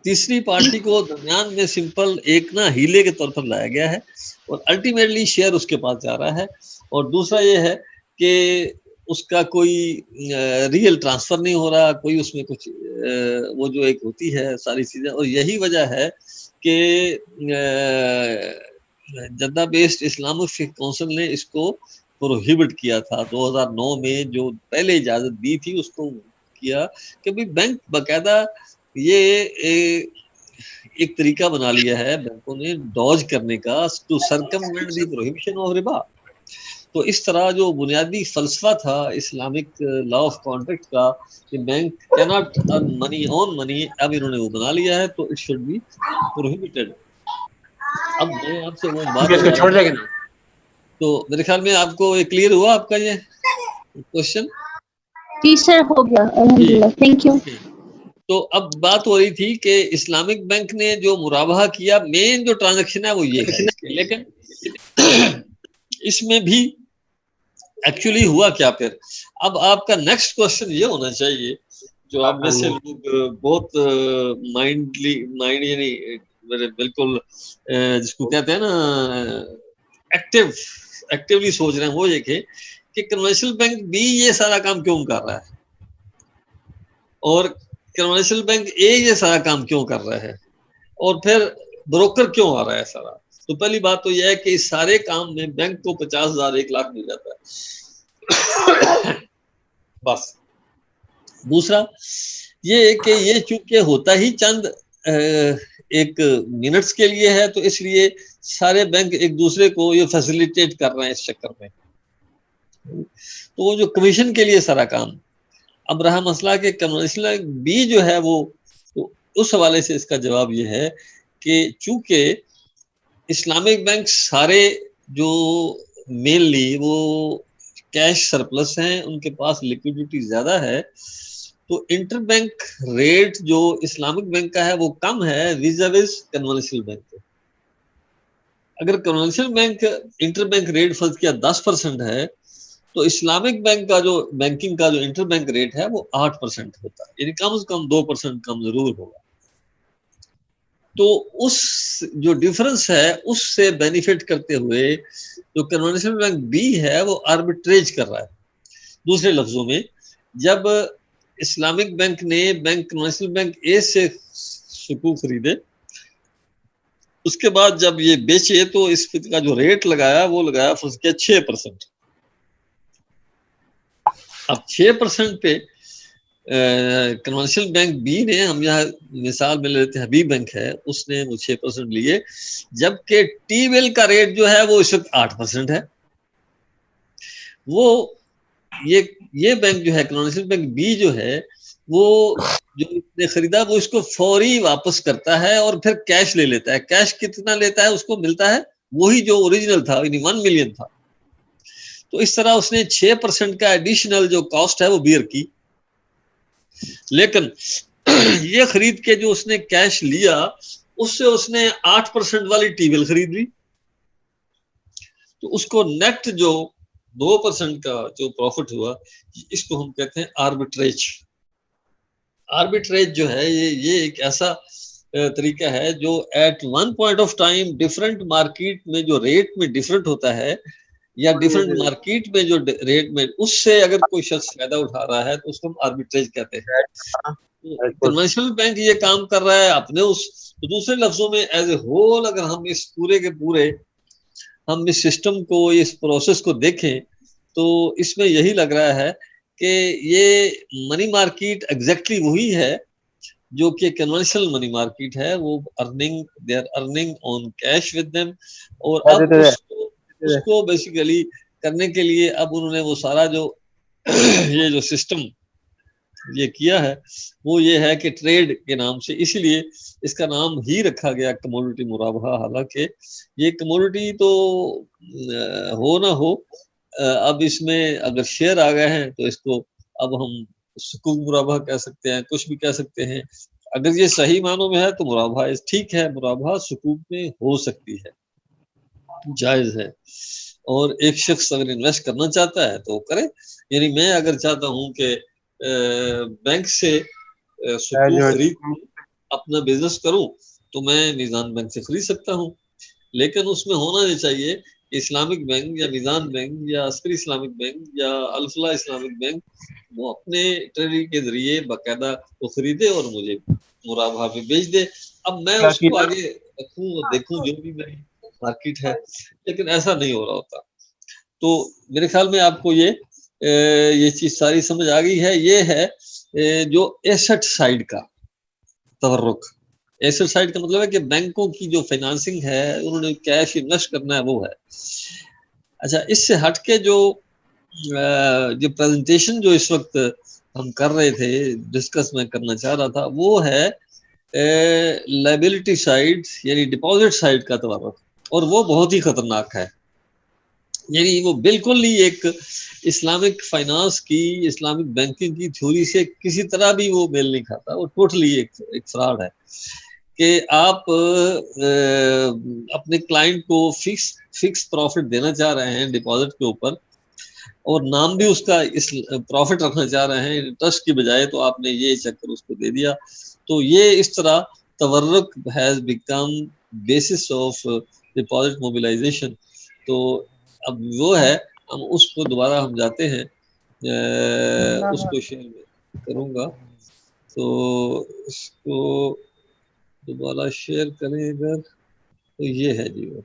تیسری پارٹی کو درمیان میں سمپل ایک نا ہیلے کے طور پر لایا گیا ہے اور الٹیمیٹلی شیئر اس کے پاس جا رہا ہے. اور دوسرا یہ ہے کہ اس کا کوئی ریئل ٹرانسفر نہیں ہو رہا, کوئی اس میں کچھ وہ جو ایک ہوتی ہے ساری چیزیں. اور یہی وجہ ہے کہ جدہ بیسڈ اسلامک فقہ کونسل نے اس کو پروہیبٹ کیا تھا 2009 میں, جو پہلے اجازت دی تھی اس کو کیا کہ بھی بینک باقاعدہ یہ ایک طریقہ بنا لیا ہے بینکوں نے ڈوج کرنے کا, ٹو سرکموینٹ دی پروہیبشن آف ربا. تو اس طرح جو بنیادی فلسفہ تھا اسلامک لا آف کانٹریکٹ کا کہ بینک کیناٹ ارن منی آن منی, اب انہوں نے وہ بنا لیا ہے, تو اٹ شوڈ بی پروہیبٹڈ. اب میں آپ سے وہ بات تو میرے خیال میں آپ کو کلیئر ہوا آپ کا یہ کوشچن؟ جی سر, ہو گیا الحمدللہ, تھینک یو. تو اب بات ہو رہی تھی کہ اسلامک بینک نے جو مرابحہ کیا, مین جو ٹرانزیکشن ہے وہ یہ ہے, لیکن اس میں بھی ایکچولی ہوا کیا پھر. اب آپ کا نیکسٹ کوشچن یہ ہونا چاہیے جو آپ میں سے لوگ بہت مائنڈ یعنی بالکل جس کو کہتے ہیں نا ایکٹیولی سوچ رہے ہیں, وہ یہ کہ کمرشل بینک بھی یہ سارا کام کیوں کر رہا ہے اور کمرشل بینک اے یہ سارا کام کیوں کر رہا ہے, اور پھر بروکر کیوں آ رہا ہے سارا. تو پہلی بات تو یہ ہے کہ اس سارے کام میں بینک کو 50,000 1 لاکھ مل جاتا ہے بس. دوسرا یہ کہ یہ چونکہ ہوتا ہی چند ایک منٹس کے لیے ہے, تو اس لیے سارے بینک ایک دوسرے کو یہ فیسیلیٹیٹ کر رہے ہیں اس چکر میں. تو وہ جو کمیشن کے لیے سارا کام, اب رہا مسئلہ کہ کمرشل بھی جو ہے وہ, تو اس حوالے سے اس کا جواب یہ ہے کہ چونکہ اسلامک بینک سارے جو مینلی وہ کیش سرپلس ہیں, ان کے پاس لیکوڈیٹی زیادہ ہے, تو انٹر بینک ریٹ جو اسلامک بینک کا ہے وہ کم ہے ویزاویز کنونشنل بینک. اگر conventional bank inter bank rate فرض کیا 10% ہے, تو اسلامک بینک کا جو بینکنگ کا جو انٹر بینک ریٹ ہے وہ 8% ہوتا ہے, یعنی کم از کم 2% کم ضرور ہوگا. تو اس جو ڈفرنس ہے اس سے بینیفٹ کرتے ہوئے جو کنونشنل بینک بی ہے وہ آربیٹریج کر رہا ہے. دوسرے لفظوں میں جب اسلامک بینک نے کنونشنل بینک اے سے سکوک خریدے, اس کے بعد جب یہ بیچے تو اس کا جو ریٹ لگایا وہ لگایا فرض کیا 6%. اب 6% پہ کنونشنل بینک بی نے, ہم یہاں مثال میں لیتے ہیں حبیب بینک ہے, اس نے وہ 6% لیے, جبکہ ٹی ویل کا ریٹ جو ہے وہ اس وقت 8% ہے. وہ یہ بینک جو ہے کنونشنل بینک بی جو ہے وہ جو اس نے خریدا وہ اس کو فوری واپس کرتا ہے اور پھر کیش لے لیتا ہے. کیش کتنا لیتا ہے, اس کو ملتا ہے وہی جو اوریجنل تھا, یعنی 1 ملین تھا. تو اس طرح اس نے 6% کا ایڈیشنل جو کاسٹ ہے وہ بیئر کی. لیکن یہ خرید کے جو اس نے کیش لیا اس سے اس نے 8% والی ٹی ویل خرید لی. تو اس کو نیٹ جو 2% کا جو پروفٹ ہوا, اس کو ہم کہتے ہیں آربیٹریج. آربیٹریج جو ہے یہ ایک ایسا طریقہ ہے جو at one point of time different market میں جو ریٹ میں ڈفرینٹ ہوتا ہے یا ڈفرینٹ مارکیٹ میں جو ریٹ میں اس سے اگر کوئی شخص فائدہ اٹھا رہا ہے تو اس کو ہم آربیٹریج کہتے ہیں. کنونشنل بینک یہ کام کر رہا ہے اپنے اس, دوسرے لفظوں میں ایز اے ہول اگر ہم اس پورے کے پورے ہم اس سسٹم کو, اس پروسیس کو دیکھیں تو اس میں یہی لگ رہا ہے کہ یہ منی مارکیٹ ایگزیکٹلی وہی ہے جو کہ کنونشنل منی مارکیٹ ہے. وہ they are earning on cash with them, اور اب اس کو بیسیکلی کرنے کے لیے اب انہوں نے وہ سارا جو یہ جو سسٹم یہ کیا ہے وہ یہ ہے کہ ٹریڈ کے نام سے, اسی لیے اس کا نام ہی رکھا گیا کموڈیٹی مرابحہ. حالانکہ یہ کموڈیٹی تو ہو نہ ہو, اب اس میں اگر شیئر آ گئے ہیں تو اس کو اب ہم سکوک مرابحہ کہہ سکتے ہیں, کچھ بھی کہہ سکتے ہیں. اگر یہ صحیح معنوں میں ہے تو مرابحہ ٹھیک ہے, مرابحہ سکوک میں ہو سکتی ہے, جائز ہے. اور ایک شخص اگر انویسٹ کرنا چاہتا ہے تو وہ کرے. یعنی میں اگر چاہتا ہوں کہ بینک سے سکوک خرید اپنا بزنس کروں تو میں میزان بینک سے خرید سکتا ہوں, لیکن اس میں ہونا یہ چاہیے کہ اسلامک بینک یا میزان بینک یا عسکری اسلامک بینک یا الفلاح اسلامک بینک وہ اپنے ٹریڈنگ کے ذریعے باقاعدہ وہ خریدے اور مجھے مرابحہ پہ بیچ دے. اب میں اس کو آگے رکھوں اور دیکھوں جو بھی میری مارکیٹ ہے, لیکن ایسا نہیں ہو رہا ہوتا. تو میرے خیال میں آپ کو یہ چیز ساری سمجھ آ گئی ہے. یہ ہے جو ایسٹ سائیڈ کا تورک. ایسٹ سائیڈ کا مطلب ہے کہ بینکوں کی جو فائنانسنگ ہے انہوں نے کیش انویسٹ کرنا ہے وہ ہے. اچھا, اس سے ہٹ کے جو پریزنٹیشن جو اس وقت ہم کر رہے تھے, ڈسکس میں کرنا چاہ رہا تھا, وہ ہے لائبلٹی سائیڈ یعنی ڈپازٹ سائیڈ کا تورک, اور وہ بہت ہی خطرناک ہے. یعنی وہ بالکل ہی ایک اسلامک فائنانس کی, اسلامک بینکنگ کی تھیوری سے کسی طرح بھی وہ میل نہیں کھاتا. وہ ٹوٹلی ایک فراڈ ہے کہ آپ اپنے کلائنٹ کو فکس پروفٹ دینا چاہ رہے ہیں ڈپازٹ کے اوپر, اور نام بھی اس کا پروفٹ رکھنا چاہ رہے ہیں انٹرسٹ کی بجائے, تو آپ نے یہ چیک کر اس کو دے دیا. تو یہ اس طرح تورک has become basis of deposit mobilisation. تو اب وہ ہے, ہم اس کو دوبارہ ہم جاتے ہیں, اس کو شیئر کروں گا تو اس کو دوبارہ شیئر کریں اگر تو یہ ہے جی. وہ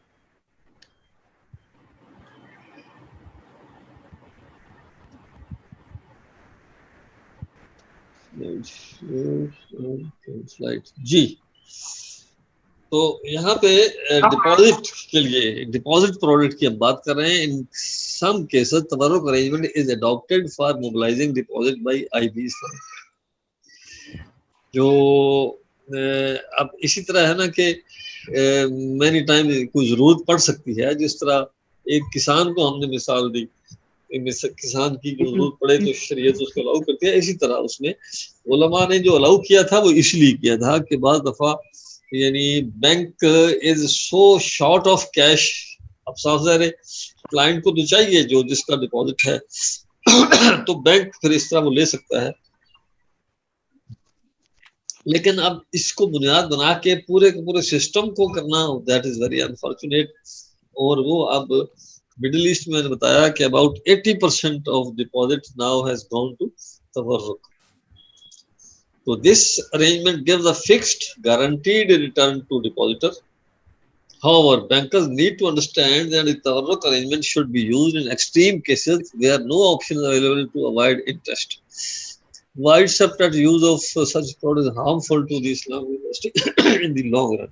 جی, تو یہاں پہ ڈپازٹ کے لیے ڈپازٹ پروڈکٹ کی ہم بات کر رہے ہیں. ان سم کیسز تورک arrangement is adapted for mobilising deposit by I B. جو اب اسی طرح ہے نا کہ مینی ٹائم کوئی ضرورت پڑ سکتی ہے, جس طرح ایک کسان کو ہم نے مثال دی, کسان کی جو ضرورت پڑے تو شریعت اس کو الاؤ کرتی ہے. اسی طرح اس میں علماء نے جو الاؤ کیا تھا وہ اس لیے کیا تھا کہ بعض دفعہ یعنی bank is so short of cash. اب صاف ظاہر ہے کلائنٹ کو تو چاہیے جو جس کا ڈپازٹ ہے, تو بینک پھر اس طرح وہ لے سکتا ہے. لیکن اب اس کو بنیاد بنا کے پورے کے پورے سسٹم کو کرنا, دیٹ از ویری انفارچونیٹ. اور وہ اب مڈل ایسٹ میں نے بتایا کہ about 80% of deposit now has gone to تورک. So this arrangement gives a fixed guaranteed return to depositor. However, bankers need to understand that the tawarruk arrangement should be used in extreme cases where no option is available to avoid interest. widespread use of such products is harmful to the Islamic industry in the long run.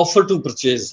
offer to purchase.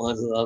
5,000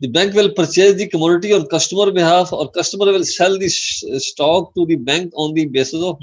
the bank will purchase the commodity on customer behalf or customer will sell the stock to the bank on the basis of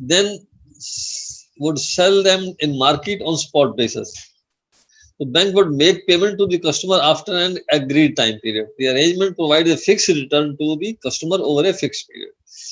then would sell them in market on spot basis. The bank would make payment to the customer after an agreed time period. The arrangement provides a fixed return to the customer over a fixed period.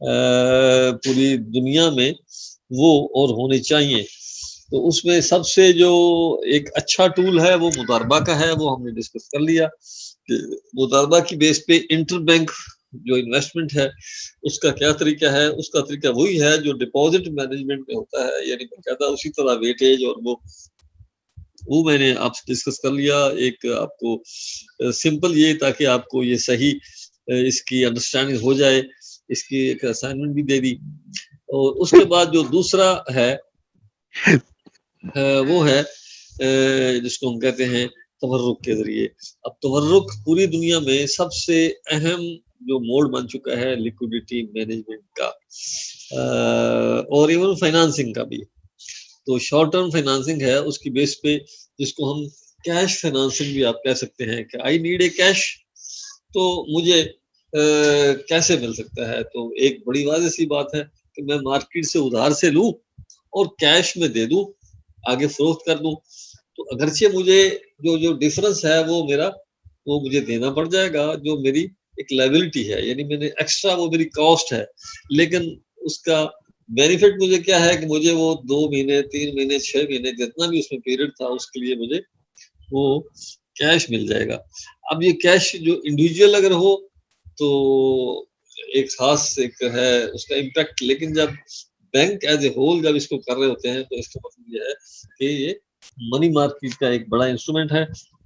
پوری دنیا میں وہ اور ہونے چاہیے. تو اس میں سب سے جو ایک اچھا ٹول ہے وہ مضاربہ کا ہے، وہ ہم نے ڈسکس کر لیا کہ مضاربہ کی بیس پہ انٹر بینک جو انویسٹمنٹ ہے اس کا کیا طریقہ ہے. اس کا طریقہ وہی ہے جو ڈپازٹ مینجمنٹ میں ہوتا ہے، یعنی باقاعدہ اسی طرح ویٹیج، اور وہ میں نے آپ سے ڈسکس کر لیا. ایک آپ کو سمپل یہ تاکہ آپ کو یہ صحیح اس کی انڈرسٹینڈنگ ہو جائے، اس کی ایک اسائنمنٹ بھی دے دی. اور اس کے بعد جو دوسرا ہے وہ ہے جس کو ہم کہتے ہیں تورق کے ذریعے. اب تورق پوری دنیا میں سب سے اہم جو موڈ بن چکا ہے لیکوڈیٹی مینجمنٹ کا، اور ایون فائنانسنگ کا بھی. تو شارٹ ٹرم فائنانسنگ ہے اس کی بیس پہ، جس کو ہم کیش فائنانسنگ بھی آپ کہہ سکتے ہیں کہ آئی نیڈ اے کیش، تو مجھے کیسے مل سکتا ہے. تو ایک بڑی واضح سی بات ہے کہ میں مارکیٹ سے ادھار سے لوں اور کیش میں دے دوں، آگے فروخت کر دوں. تو اگرچہ مجھے جو ڈفرنس ہے وہ مجھے دینا پڑ جائے گا، جو میری ایک لائبلٹی ہے، یعنی میں نے ایکسٹرا، وہ میری کاسٹ ہے، لیکن اس کا بینیفٹ مجھے کیا ہے کہ مجھے وہ 2 مہینے 3 مہینے 6 مہینے جتنا بھی اس میں پیریڈ تھا اس کے لیے مجھے وہ کیش مل جائے گا. اب یہ کیش جو انڈیویجول اگر ہو تو ایک خاص ایک ہے اس کا امپیکٹ، لیکن جب بینک ایز اے ہول جب اس کو کر رہے ہوتے ہیں تو اس کا مطلب یہ ہے کہ یہ منی مارکیٹ کا ایک بڑا انسٹرومنٹ ہے.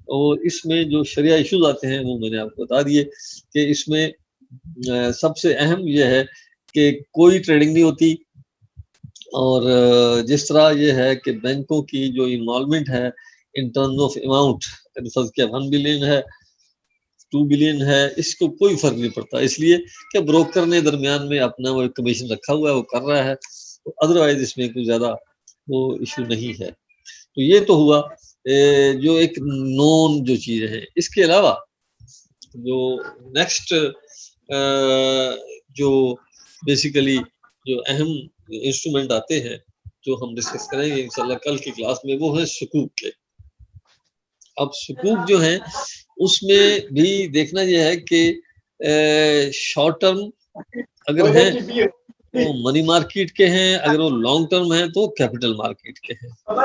اور اس میں جو شرعی ایشوز آتے ہیں وہ میں نے آپ کو بتا دیے کہ اس میں سب سے اہم یہ ہے کہ کوئی ٹریڈنگ نہیں ہوتی، اور جس طرح یہ ہے کہ بینکوں کی جو انوالومنٹ ہے ان ٹرمز آف اماؤنٹ، فرض کیا 1 بلین ہے 2 بلین ہے، اس کو کوئی فرق نہیں پڑتا، اس لیے کہ بروکر نے درمیان میں اپنا وہ کمیشن رکھا ہوا ہے، وہ کر رہا ہے. ادروائز اس میں کوئی زیادہ وہ ایشو نہیں ہے. تو یہ تو ہوا جو ایک نون جو چیزیں ہیں. اس کے علاوہ جو نیکسٹ جو بیسیکلی جو اہم انسٹرومنٹ آتے ہیں جو ہم ڈسکس کریں گے انشاءاللہ کل کی کلاس میں، وہ ہیں سکوک کے. اب سکوک جو ہیں اس میں بھی دیکھنا یہ ہے کہ شارٹ ٹرم اگر ہیں تو منی مارکیٹ کے ہیں، اگر وہ لانگ ٹرم ہیں تو کیپٹل مارکیٹ کے ہیں. اب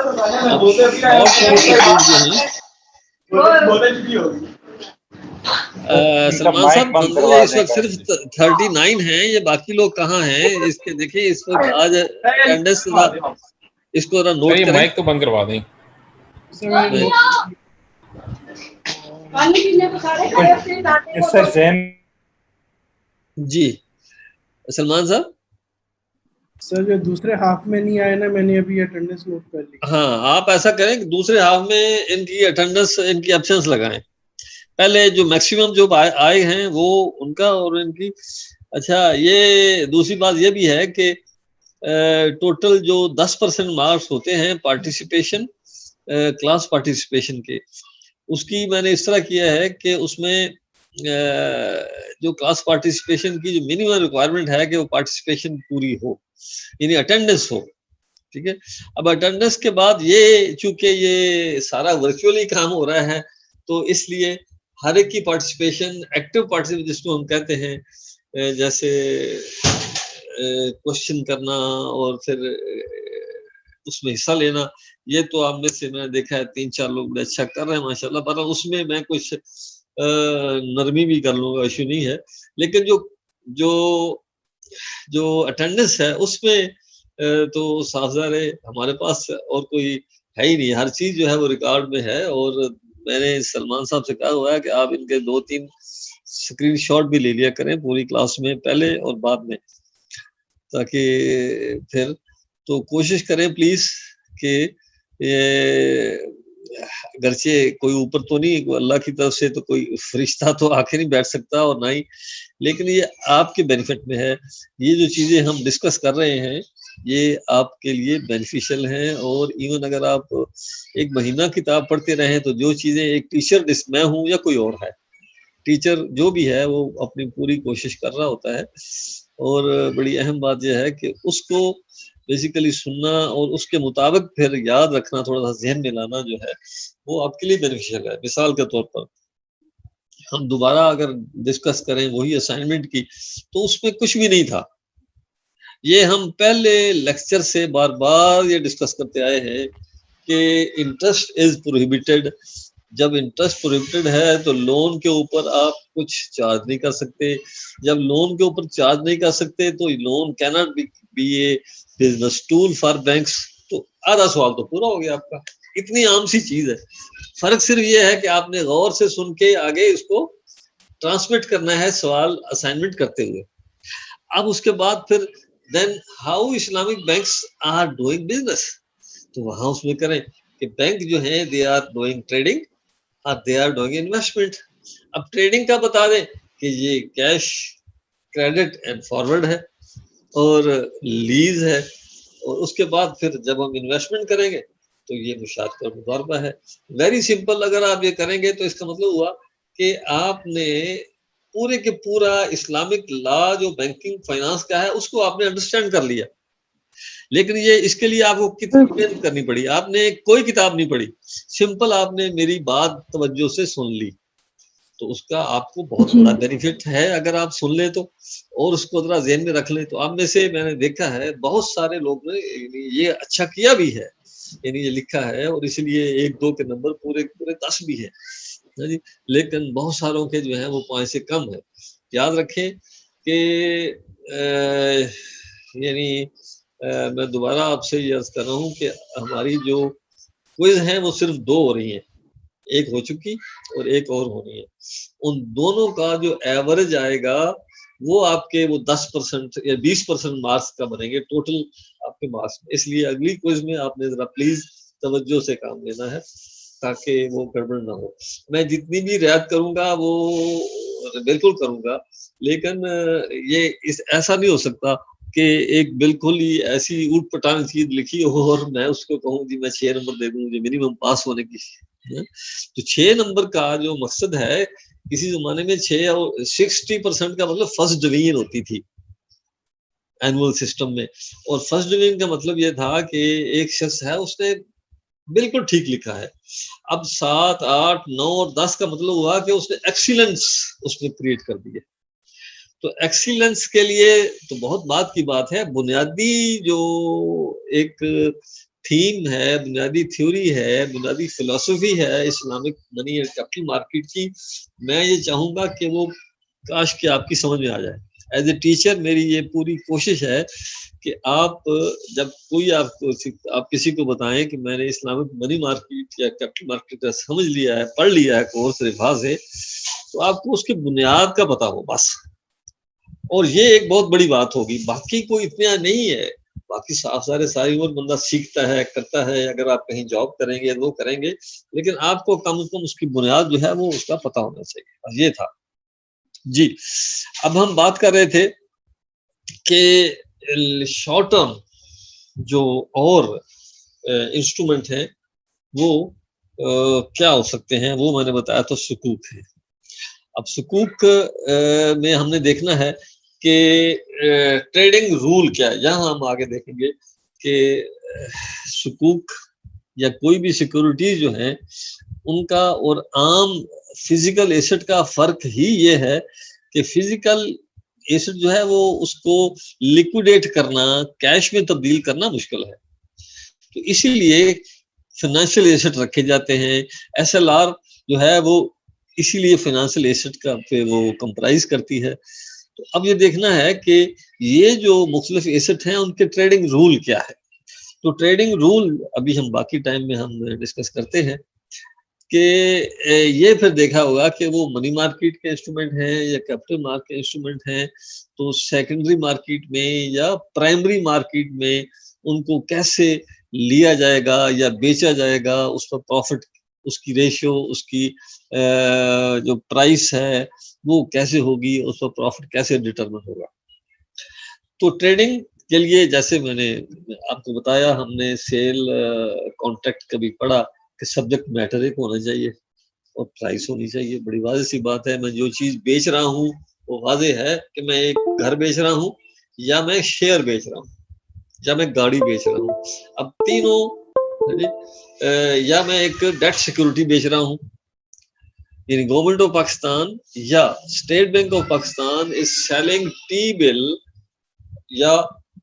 شارٹ ٹرم سکوک جو ہیں سلمان صاحب اس وقت صرف 39 ہیں، یہ باقی لوگ کہاں ہیں؟ اس کے دیکھیں اس وقت آج اٹینڈنس اس کو ذرا نوٹ کریں. مائک تو بند کروا دیں. جی سلمان صاحب. سر جو دوسرے ہاف میں نہیں آئے نا، میں نے ابھی اٹینڈنس نوٹ کر لی. ہاں آپ ایسا کریں کہ دوسرے ہاف میں ان کی اٹینڈنس، ان کی ایبسنس لگائیں. پہلے جو میکسیمم جو آئے ہیں وہ ان کا اور ان کی. اچھا یہ دوسری بات یہ بھی ہے کہ ٹوٹل جو 10% مارکس ہوتے ہیں پارٹیسپیشن کلاس پارٹیسپیشن کے، اس کی میں نے اس طرح کیا ہے کہ اس میں جو کلاس پارٹیسپیشن کی جو منیمم ریکوائرمنٹ ہے کہ وہ پارٹیسپیشن پوری ہو، یعنی اٹینڈنس ہو. ٹھیک ہے. اب اٹینڈنس کے بعد یہ چونکہ یہ سارا ورچولی کام ہو رہا ہے تو اس لیے ہر ایک کی پارٹیسپیشن، ایکٹیو پارٹیسپیشن جس کو ہم کہتے ہیں، جیسے کوشچن کرنا اور پھر اس میں حصہ لینا، یہ تو آپ میں سے میں نے دیکھا ہے 3-4 لوگ بڑے اچھا کر رہے ہیں ماشاءاللہ، پر اس میں میں کچھ نرمی بھی کر لوں گا، ایشو نہیں ہے. لیکن جو اٹینڈنس ہے اس میں تو صاف ظاہر ہے ہمارے پاس اور کوئی ہے ہی نہیں، ہر چیز جو ہے وہ ریکارڈ میں ہے. اور میں نے سلمان صاحب سے کہا ہوا ہے کہ آپ ان کے 2-3 اسکرین شاٹ بھی لے لیا کریں پوری کلاس میں، پہلے اور بعد میں، تاکہ پھر تو کوشش کریں پلیز کہ اگرچہ کوئی اوپر تو نہیں، اللہ کی طرف سے تو کوئی فرشتہ تو آ کے نہیں بیٹھ سکتا اور نہ ہی، لیکن یہ آپ کے بینیفٹ میں ہے. یہ جو چیزیں ہم ڈسکس کر رہے ہیں یہ آپ کے لیے بینیفیشل ہیں. اور ایون اگر آپ 1 مہینہ کتاب پڑھتے رہیں تو جو چیزیں ایک ٹیچر، میں ہوں یا کوئی اور ہے، ٹیچر جو بھی ہے وہ اپنی پوری کوشش کر رہا ہوتا ہے. اور بڑی اہم بات یہ ہے کہ اس کو بیسیکلی سننا اور اس کے مطابق پھر یاد رکھنا، تھوڑا سا ذہن میں لانا جو ہے وہ آپ کے لیے بینیفیشل ہے. مثال کے طور پر ہم دوبارہ اگر ڈسکس کریں وہی اسائنمنٹ کی تو اس میں کچھ بھی نہیں تھا، یہ ہم پہلے لیکچر سے بار بار یہ ڈسکس کرتے آئے ہیں کہ انٹرسٹ از پروہیبٹڈ. جب انٹرسٹ پروہیبٹڈ ہے تو لون کے اوپر آپ کچھ چارج نہیں کر سکتے. جب لون کے اوپر چارج نہیں کر سکتے تو loan can't be a business tool for banks. تو آدھا سوال تو پورا ہو گیا آپ کا. اتنی عام سی چیز ہے. فرق صرف یہ ہے کہ آپ نے غور سے سن کے آگے اس کو ٹرانسمٹ کرنا ہے سوال اسائنمنٹ کرتے ہوئے. اب اس کے بعد پھر then how Islamic banks are doing business. تو وہاں اس میں کریں کہ بینک جو ہیں دے آر ڈوئنگ ٹریڈنگ اور دے آر ڈوئنگ انویسٹمنٹ. اب ٹریڈنگ کا بتا دیں کہ یہ کیش کریڈٹ اینڈ فارورڈ ہے اور لیز ہے. اور اس کے بعد پھر جب ہم انویسٹمنٹ کریں گے تو یہ مشارکت اور مضاربہ ہے. Very simple. اگر آپ یہ کریں گے تو اس کا مطلب ہوا کہ آپ نے پورے کے پورا اسلامک لا جو بینکنگ فائنانس کا ہے اس کو آپ نے انڈرسٹینڈ کر لیا. لیکن یہ اس کے لیے آپ کو کتنی محنت کرنی پڑی. آپ نے کوئی کتاب نہیں پڑھی, سمپل آپ نے میری بات توجہ سے سن لی تو اس کا آپ کو بہت بڑا بینیفٹ ہے اگر آپ سن لیں تو, اور اس کو ذرا ذہن میں رکھ لیں. تو آپ میں سے میں نے دیکھا ہے بہت سارے لوگ نے یہ اچھا کیا بھی ہے, یعنی یہ لکھا ہے اور اس لیے 1-2 کے نمبر پورے 10 بھی ہے جی. لیکن بہت ساروں کے جو ہیں وہ 5 سے کم ہے. یاد رکھیں کہ یعنی میں دوبارہ آپ سے یہ عرض کر رہا ہوں کہ ہماری جو کوئز ہیں وہ صرف 2 ہو رہی ہیں, ایک ہو چکی اور ایک اور ہونی ہے. ان دونوں کا جو ایوریج آئے گا وہ آپ کے وہ 10% یا 20% مارکس کا بنیں گے ٹوٹل آپ کے مارکس میں. اس لیے اگلی کوئز میں آپ نے ذرا پلیز توجہ سے کام لینا ہے تاکہ وہ گڑبڑ نہ ہو. میں جتنی بھی رعایت کروں گا وہ بالکل کروں گا, لیکن یہ ایسا نہیں ہو سکتا کہ ایک بالکل ہی ایسی اوٹ پٹانگ چیز لکھی ہو اور میں اس کو کہوں جی میں 6 نمبر دے دوں مجھے منیمم پاس ہونے کی. تو 6 نمبر کا جو مقصد ہے, کسی زمانے میں 6 اور 60% کا مطلب فرسٹ ڈویژن ہوتی تھی اینول سسٹم میں, اور فرسٹ ڈویژن کا مطلب یہ تھا کہ ایک شخص ہے اس نے بالکل ٹھیک لکھا ہے. اب 7, 8, 9 اور 10 کا مطلب ہوا کہ اس نے ایکسیلنس اس نے کریٹ کر دی ہے. تو ایکسیلنس کے لیے تو بہت بات کی بات ہے. بنیادی جو ایک تھیم ہے, بنیادی تھیوری ہے, بنیادی فلسفی ہے Islamic money and capital market کی, میں یہ چاہوں گا کہ وہ کاش کہ آپ کی سمجھ میں آ جائے. ایز اے ٹیچر میری یہ پوری کوشش ہے کہ آپ جب کوئی آپ کسی کو بتائیں کہ میں نے اسلامک منی مارکیٹ یا کیپٹل مارکیٹ کا سمجھ لیا ہے, پڑھ لیا ہے کورس رفا سے, تو آپ کو اس کی بنیاد کا پتہ ہو بس. اور یہ ایک بہت بڑی بات ہوگی. باقی کوئی اتنا نہیں ہے, باقی ساری عمر بندہ سیکھتا ہے کرتا ہے. اگر آپ کہیں جاب کریں گے وہ کریں گے, لیکن آپ کو کم از کم اس کی بنیاد جو ہے وہ اس کا پتہ ہونا چاہیے. اور یہ تھا جی. اب ہم بات کر رہے تھے کہ شارٹ ٹرم جو اور انسٹرومنٹ ہیں وہ کیا ہو سکتے ہیں, وہ میں نے بتایا تو سکوک ہے. اب سکوک میں ہم نے دیکھنا ہے کہ ٹریڈنگ رول کیا ہے. یہاں ہم آگے دیکھیں گے کہ سکوک یا کوئی بھی سیکورٹیز جو ہیں ان کا اور عام فزیکل ایسٹ کا فرق ہی یہ ہے کہ فزیکل ایسٹ جو ہے وہ اس کو لیکویڈیٹ کرنا, کیش میں تبدیل کرنا مشکل ہے. تو اسی لیے فائنینشیل ایسٹ رکھے جاتے ہیں. ایس ایل آر جو ہے وہ اسی لیے فائنینشیل ایسٹ کا پہ وہ کمپرائز کرتی ہے. تو اب یہ دیکھنا ہے کہ یہ جو مختلف ایسٹ ہیں ان کے ٹریڈنگ رول کیا ہے. تو ٹریڈنگ رول ابھی ہم باقی ٹائم میں ہم ڈسکس کرتے ہیں کہ یہ پھر دیکھا ہوگا کہ وہ منی مارکیٹ کے انسٹرومنٹ ہیں یا کیپٹل مارکیٹ کے انسٹرومنٹ ہیں, تو سیکنڈری مارکیٹ میں یا پرائمری مارکیٹ میں ان کو کیسے لیا جائے گا یا بیچا جائے گا, اس پر پروفٹ, اس کی ریشو, اس کی جو پرائس ہے وہ کیسے ہوگی, اس پر پروفٹ کیسے ڈٹرمن ہوگا. تو ٹریڈنگ کے لیے جیسے میں نے آپ کو بتایا, ہم نے سیل کانٹریکٹ کبھی پڑھا کہ سبجیکٹ میٹر ایک ہونا چاہیے اور پرائس ہونی چاہیے. بڑی واضح سی بات ہے. میں جو چیز بیچ رہا ہوں وہ واضح ہے کہ میں ایک گھر بیچ رہا ہوں یا میں شیئر بیچ رہا ہوں یا میں گاڑی بیچ رہا ہوں. اب تینوں, یا میں ایک ڈیٹ سیکورٹی بیچ رہا ہوں, یعنی گورنمنٹ آف پاکستان یا State Bank of Pakistan is selling T bill یا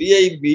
PIB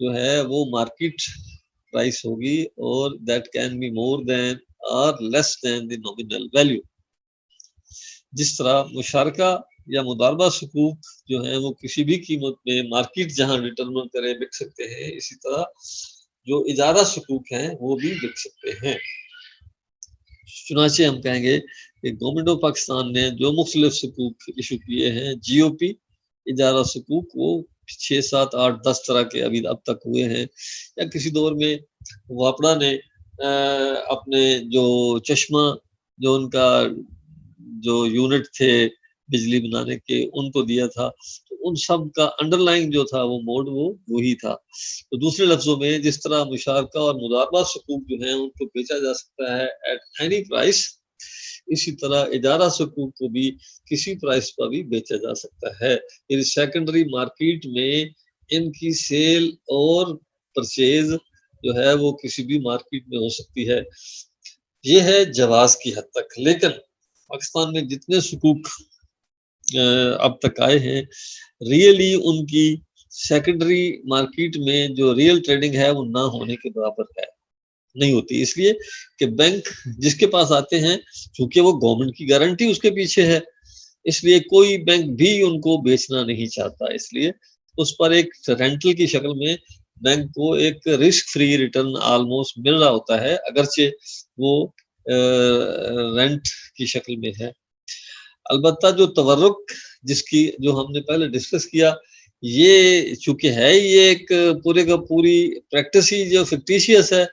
جو ہے وہ مارکیٹ پرائس ہوگی اور that can be more than اور لیس دین دی نومینل ویلیو. جس طرح مشارکہ یا مضاربہ حقوق جو ہیں وہ کسی بھی قیمت میں مارکیٹ جہاں ڈٹرمن کرے بک سکتے ہیں، اسی طرح جو اجارہ حقوق ہیں وہ بھی بک سکتے ہیں. چنانچہ ہم کہیں گے کہ گورنمنٹ آف پاکستان نے جو مختلف حقوق ایشو کیے ہیں، جی او پی اجارہ حقوق، وہ 6 7 8 10 طرح کے ابھی اب تک ہوئے ہیں. یا کسی دور میں واپڑا نے اپنے جو چشمہ جو ان کا جو یونٹ تھے بجلی بنانے کے ان کو دیا تھا، تو ان سب کا انڈر لائن جو تھا وہ موڈ وہ وہی تھا. تو دوسرے لفظوں میں جس طرح مشارکہ اور مضاربہ حقوق جو ہیں ان کو بیچا جا سکتا ہے ایٹ اینی پرائس، اسی طرح اجارہ حقوق کو بھی کسی پرائس پر بھی بیچا جا سکتا ہے. یعنی سیکنڈری مارکیٹ میں ان کی سیل اور پرچیز جو ہے وہ کسی بھی مارکیٹ میں ہو سکتی ہے. یہ ہے جواز کی حد تک. لیکن پاکستان میں جتنے حقوق اب تک آئے ہیں، ریئلی ان کی سیکنڈری مارکیٹ میں جو ریئل ٹریڈنگ ہے وہ نہ ہونے کے برابر ہے، نہیں ہوتی. اس لیے کہ بینک جس کے پاس آتے ہیں، چونکہ وہ گورنمنٹ کی گارنٹی اس کے پیچھے ہے، اس لیے کوئی بینک بھی ان کو بیچنا نہیں چاہتا. اس لیے اس پر ایک رینٹل کی شکل میں بینک کو ایک رسک فری ریٹرن آلموسٹ مل رہا ہوتا ہے، اگرچہ وہ رینٹ کی شکل میں ہے. البتہ جو تورق جس کی جو ہم نے پہلے ڈسکس کیا، یہ چونکہ ہے یہ ایک پورے کا پوری پریکٹس ہی جو فکٹیشیس ہے،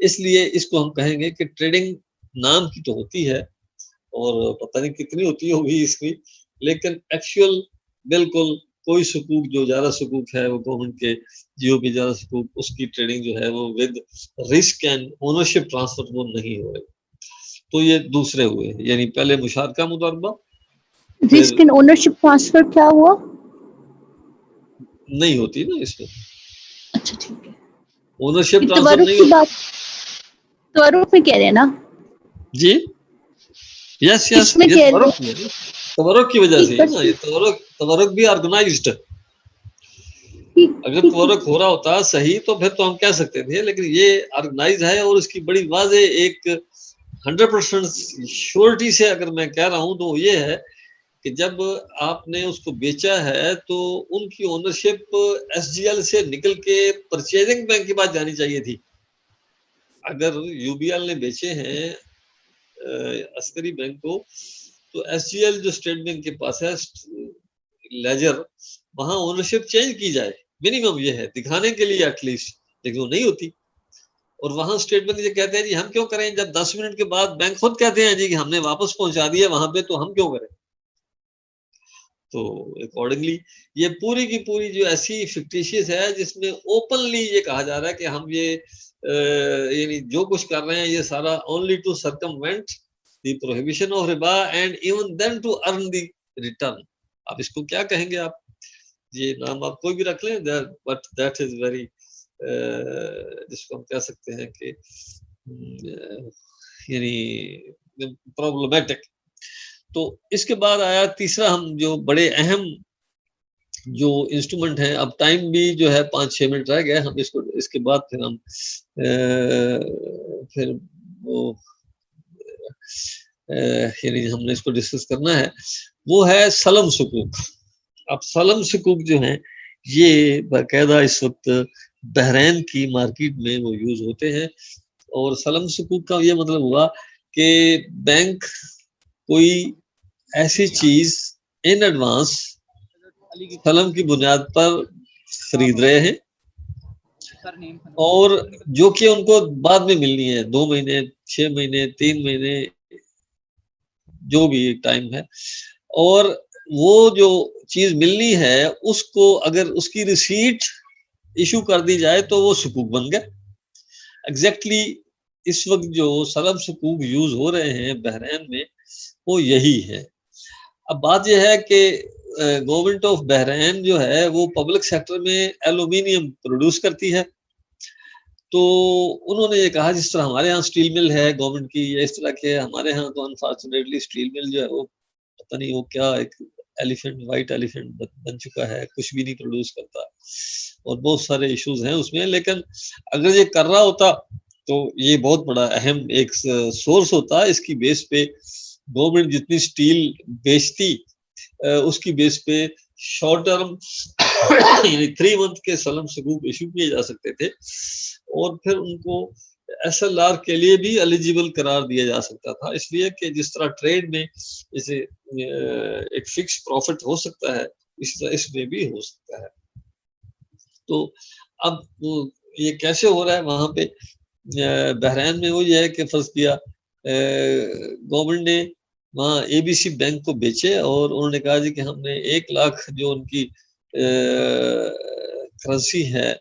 اس لیے اس کو ہم کہیں گے کہ ٹریڈنگ نام کی تو ہوتی ہے اور پتہ نہیں کتنی ہوتی ہوگی اس کی، لیکن ایکچوئل بالکل کوئی حقوق جو اجارہ حقوق ہے وہ گورنمنٹ کے جی او پی اجارہ حقوق، اس کی ٹریڈنگ جو ہے وہ with risk and ownership transfer وہ نہیں ہو رہی. تو یہ دوسرے ہوئے، یعنی پہلے مشارکہ مضاربہ. رسک اینڈ اونرشپ ٹرانسفر کیا ہوا؟ نہیں ہوتی نا اس میں. اچھا ٹھیک ہے. اونرشپ ٹرانسفر تورق نہیں کی ہوتی. بات تورق میں کہہ رہے ہیں نا جی یس اس میں کہہ رہے ہیں تورق کی وجہ سے نا، یہ تورق بھی آرگنائزڈ. اگر تورق ہو رہا ہوتا صحیح تو پھر تو ہم کہہ سکتے تھے، لیکن یہ آرگنائز ہے اور اس کی بڑی واضح ایک 100% شیورٹی سے اگر میں کہہ رہا ہوں تو یہ ہے کہ جب آپ نے اس کو بیچا ہے تو ان کی اونرشپ ایس جی ایل سے نکل کے پرچیزنگ بینک کے پاس جانی چاہیے تھی. اگر یو بی ایل نے بیچے ہیں عسکری بینک کو، تو ایس جی ایل جو اسٹیٹ بینک کے پاس ہے لیجر، وہاں اونرشپ چینج کی جائے، منیمم یہ ہے دکھانے کے لیے ایٹ لیسٹ، لیکن وہ نہیں ہوتی. اور وہاں اسٹیٹ بینک یہ کہتے ہیں جی ہم کیوں کریں، جب 10 منٹ کے بعد بینک خود کہتے ہیں جی کہ ہم نے واپس پہنچا دیا وہاں پہ، تو ہم کیوں کریں. تو اکارڈنگلی یہ پوری کی پوری جو ایسی فکٹیشیس ہے جس میں اوپنلی یہ کہا جا رہا ہے کہ ہم یہ یعنی جو کچھ کر رہے ہیں یہ سارا only to circumvent the prohibition of ربا and even then to earn the return. آپ اس کو کیا کہیں گے، آپ یہ نام آپ کوئی بھی رکھ لیں، بٹ دیٹ از ویری جس کو ہم کہہ سکتے ہیں کہ یعنی پرابلمیٹک. تو اس کے بعد آیا تیسرا، ہم جو بڑے اہم جو انسٹرومنٹ ہیں، اب ٹائم بھی جو ہے 5-6 منٹ رہ گئے، ہم اس کو اس کے بعد پھر ہم پھر وہ یعنی ہم نے اس کو ڈسکس کرنا ہے، وہ ہے سلم حقوق. اب سلم حقوق جو ہیں یہ باقاعدہ اس وقت بحرین کی مارکیٹ میں وہ یوز ہوتے ہیں. اور سلم حقوق کا یہ مطلب ہوا کہ بینک کوئی ایسی چیز ان ایڈوانس سلم کی بنیاد پر خرید رہے ہیں اور جو کہ ان کو بعد میں ملنی ہے، 2 مہینے 6 مہینے 3 مہینے جو بھی ٹائم ہے، اور وہ جو چیز ملنی ہے اس کو اگر اس کی ریسیٹ ایشو کر دی جائے تو وہ حقوق بن گئے. ایگزیکٹلی اس وقت جو سلم حقوق یوز ہو رہے ہیں بحرین میں وہ یہی ہے. اب بات یہ ہے کہ گورنمنٹ آف بحرین جو ہے وہ پبلک سیکٹر میں ایلومینیم پروڈیوس کرتی ہے. تو انہوں نے یہ کہا جس طرح ہمارے ہاں اسٹیل مل ہے گورنمنٹ کی، یا اس طرح کے ہمارے ہاں تو انفارچونیٹلی اسٹیل مل جو ہے وہ پتہ نہیں وہ کیا ایک ایلیفنٹ وائٹ ایلیفنٹ بن چکا ہے, کچھ بھی نہیں پروڈیوس کرتا, اور بہت سارے ایشوز ہیں اس میں. لیکن اگر یہ کر رہا ہوتا تو یہ بہت بڑا اہم ایک سورس ہوتا. اس کی بیس پہ گورنمنٹ جتنی اسٹیل بیچتی اس کی بیس پہ شارٹ ٹرم یعنی 3 منتھ کے سلم سکوک ایشو کیے جا سکتے تھے, اور پھر ان کو ایس ایل آر کے لیے بھی ایلیجیبل قرار دیا جا سکتا تھا. اس لیے کہ جس طرح ٹریڈ میں جیسے ایک فکس پروفٹ ہو سکتا ہے, اس طرح اس میں بھی ہو سکتا ہے. تو اب یہ کیسے ہو رہا ہے وہاں پہ بحرین میں؟ وہ یہ ہے کہ فرض کیا گورنمنٹ نے وہاں اے بی سی بینک کو بیچے, اور انہوں نے کہا جی کہ ہم نے 1 لاکھ جو ان کی کرنسی ہے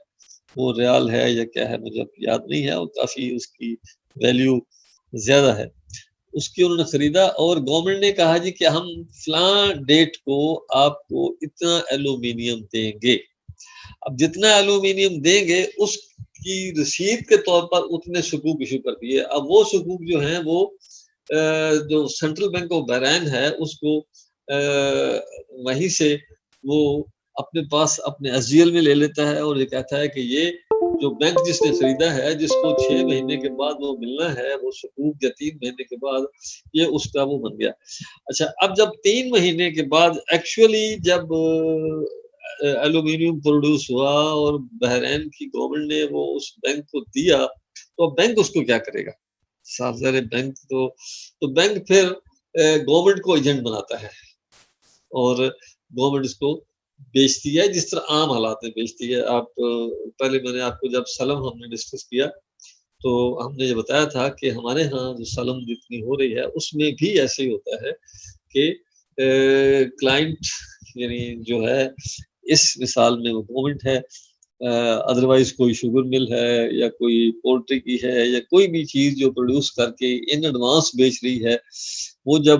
وہ ریال ہے یا کیا ہے مجھے یاد نہیں ہے, اور کافی اس کی ویلیو زیادہ ہے, اس کی انہوں نے خریدا. اور گورنمنٹ نے کہا جی کہ ہم فلاں ڈیٹ کو آپ کو اتنا ایلومینیم دیں گے. اب جتنا ایلومینیم دیں گے اس کی رسید کے طور پر اتنے سکوک ایشو کر دیے. اب وہ سکوک جو ہیں وہ جو سینٹرل بینک آف بحرین ہے اس کو وہیں سے وہ اپنے پاس اپنے ایس جی ایل میں لے لیتا ہے, اور یہ کہتا ہے کہ یہ جو بینک جس نے خریدا ہے, جس کو 6 مہینے کے بعد وہ ملنا ہے وہ سکوک, یا 3 مہینے کے بعد, یہ اس کا وہ بن گیا. اچھا, اب جب 3 مہینے کے بعد ایکچولی جب ایلومینیم پروڈیوس ہوا اور بحرین کی گورنمنٹ نے وہ اس بینک کو دیا, تو بینک اس کو کیا کرے گا؟ صاف ظاہر بینک تو بینک پھر گورنمنٹ کو ایجنٹ بناتا ہے, اور گورنمنٹ اس کو بیچتی ہے جس طرح عام حالات میں بیچتی ہے. آپ پہلے میں نے آپ کو جب سلم ہم نے ڈسکس کیا تو ہم نے یہ بتایا تھا کہ ہمارے ہاں جو سلم جتنی ہو رہی ہے اس میں بھی ایسے ہی ہوتا ہے کہ کلائنٹ یعنی جو ہے اس مثال میں وہ گورنمنٹ ہے, ادروائز کوئی شوگر مل ہے یا کوئی پولٹری کی ہے یا کوئی بھی چیز جو پروڈیوس کر کے ان ایڈوانس بیچ رہی ہے, وہ جب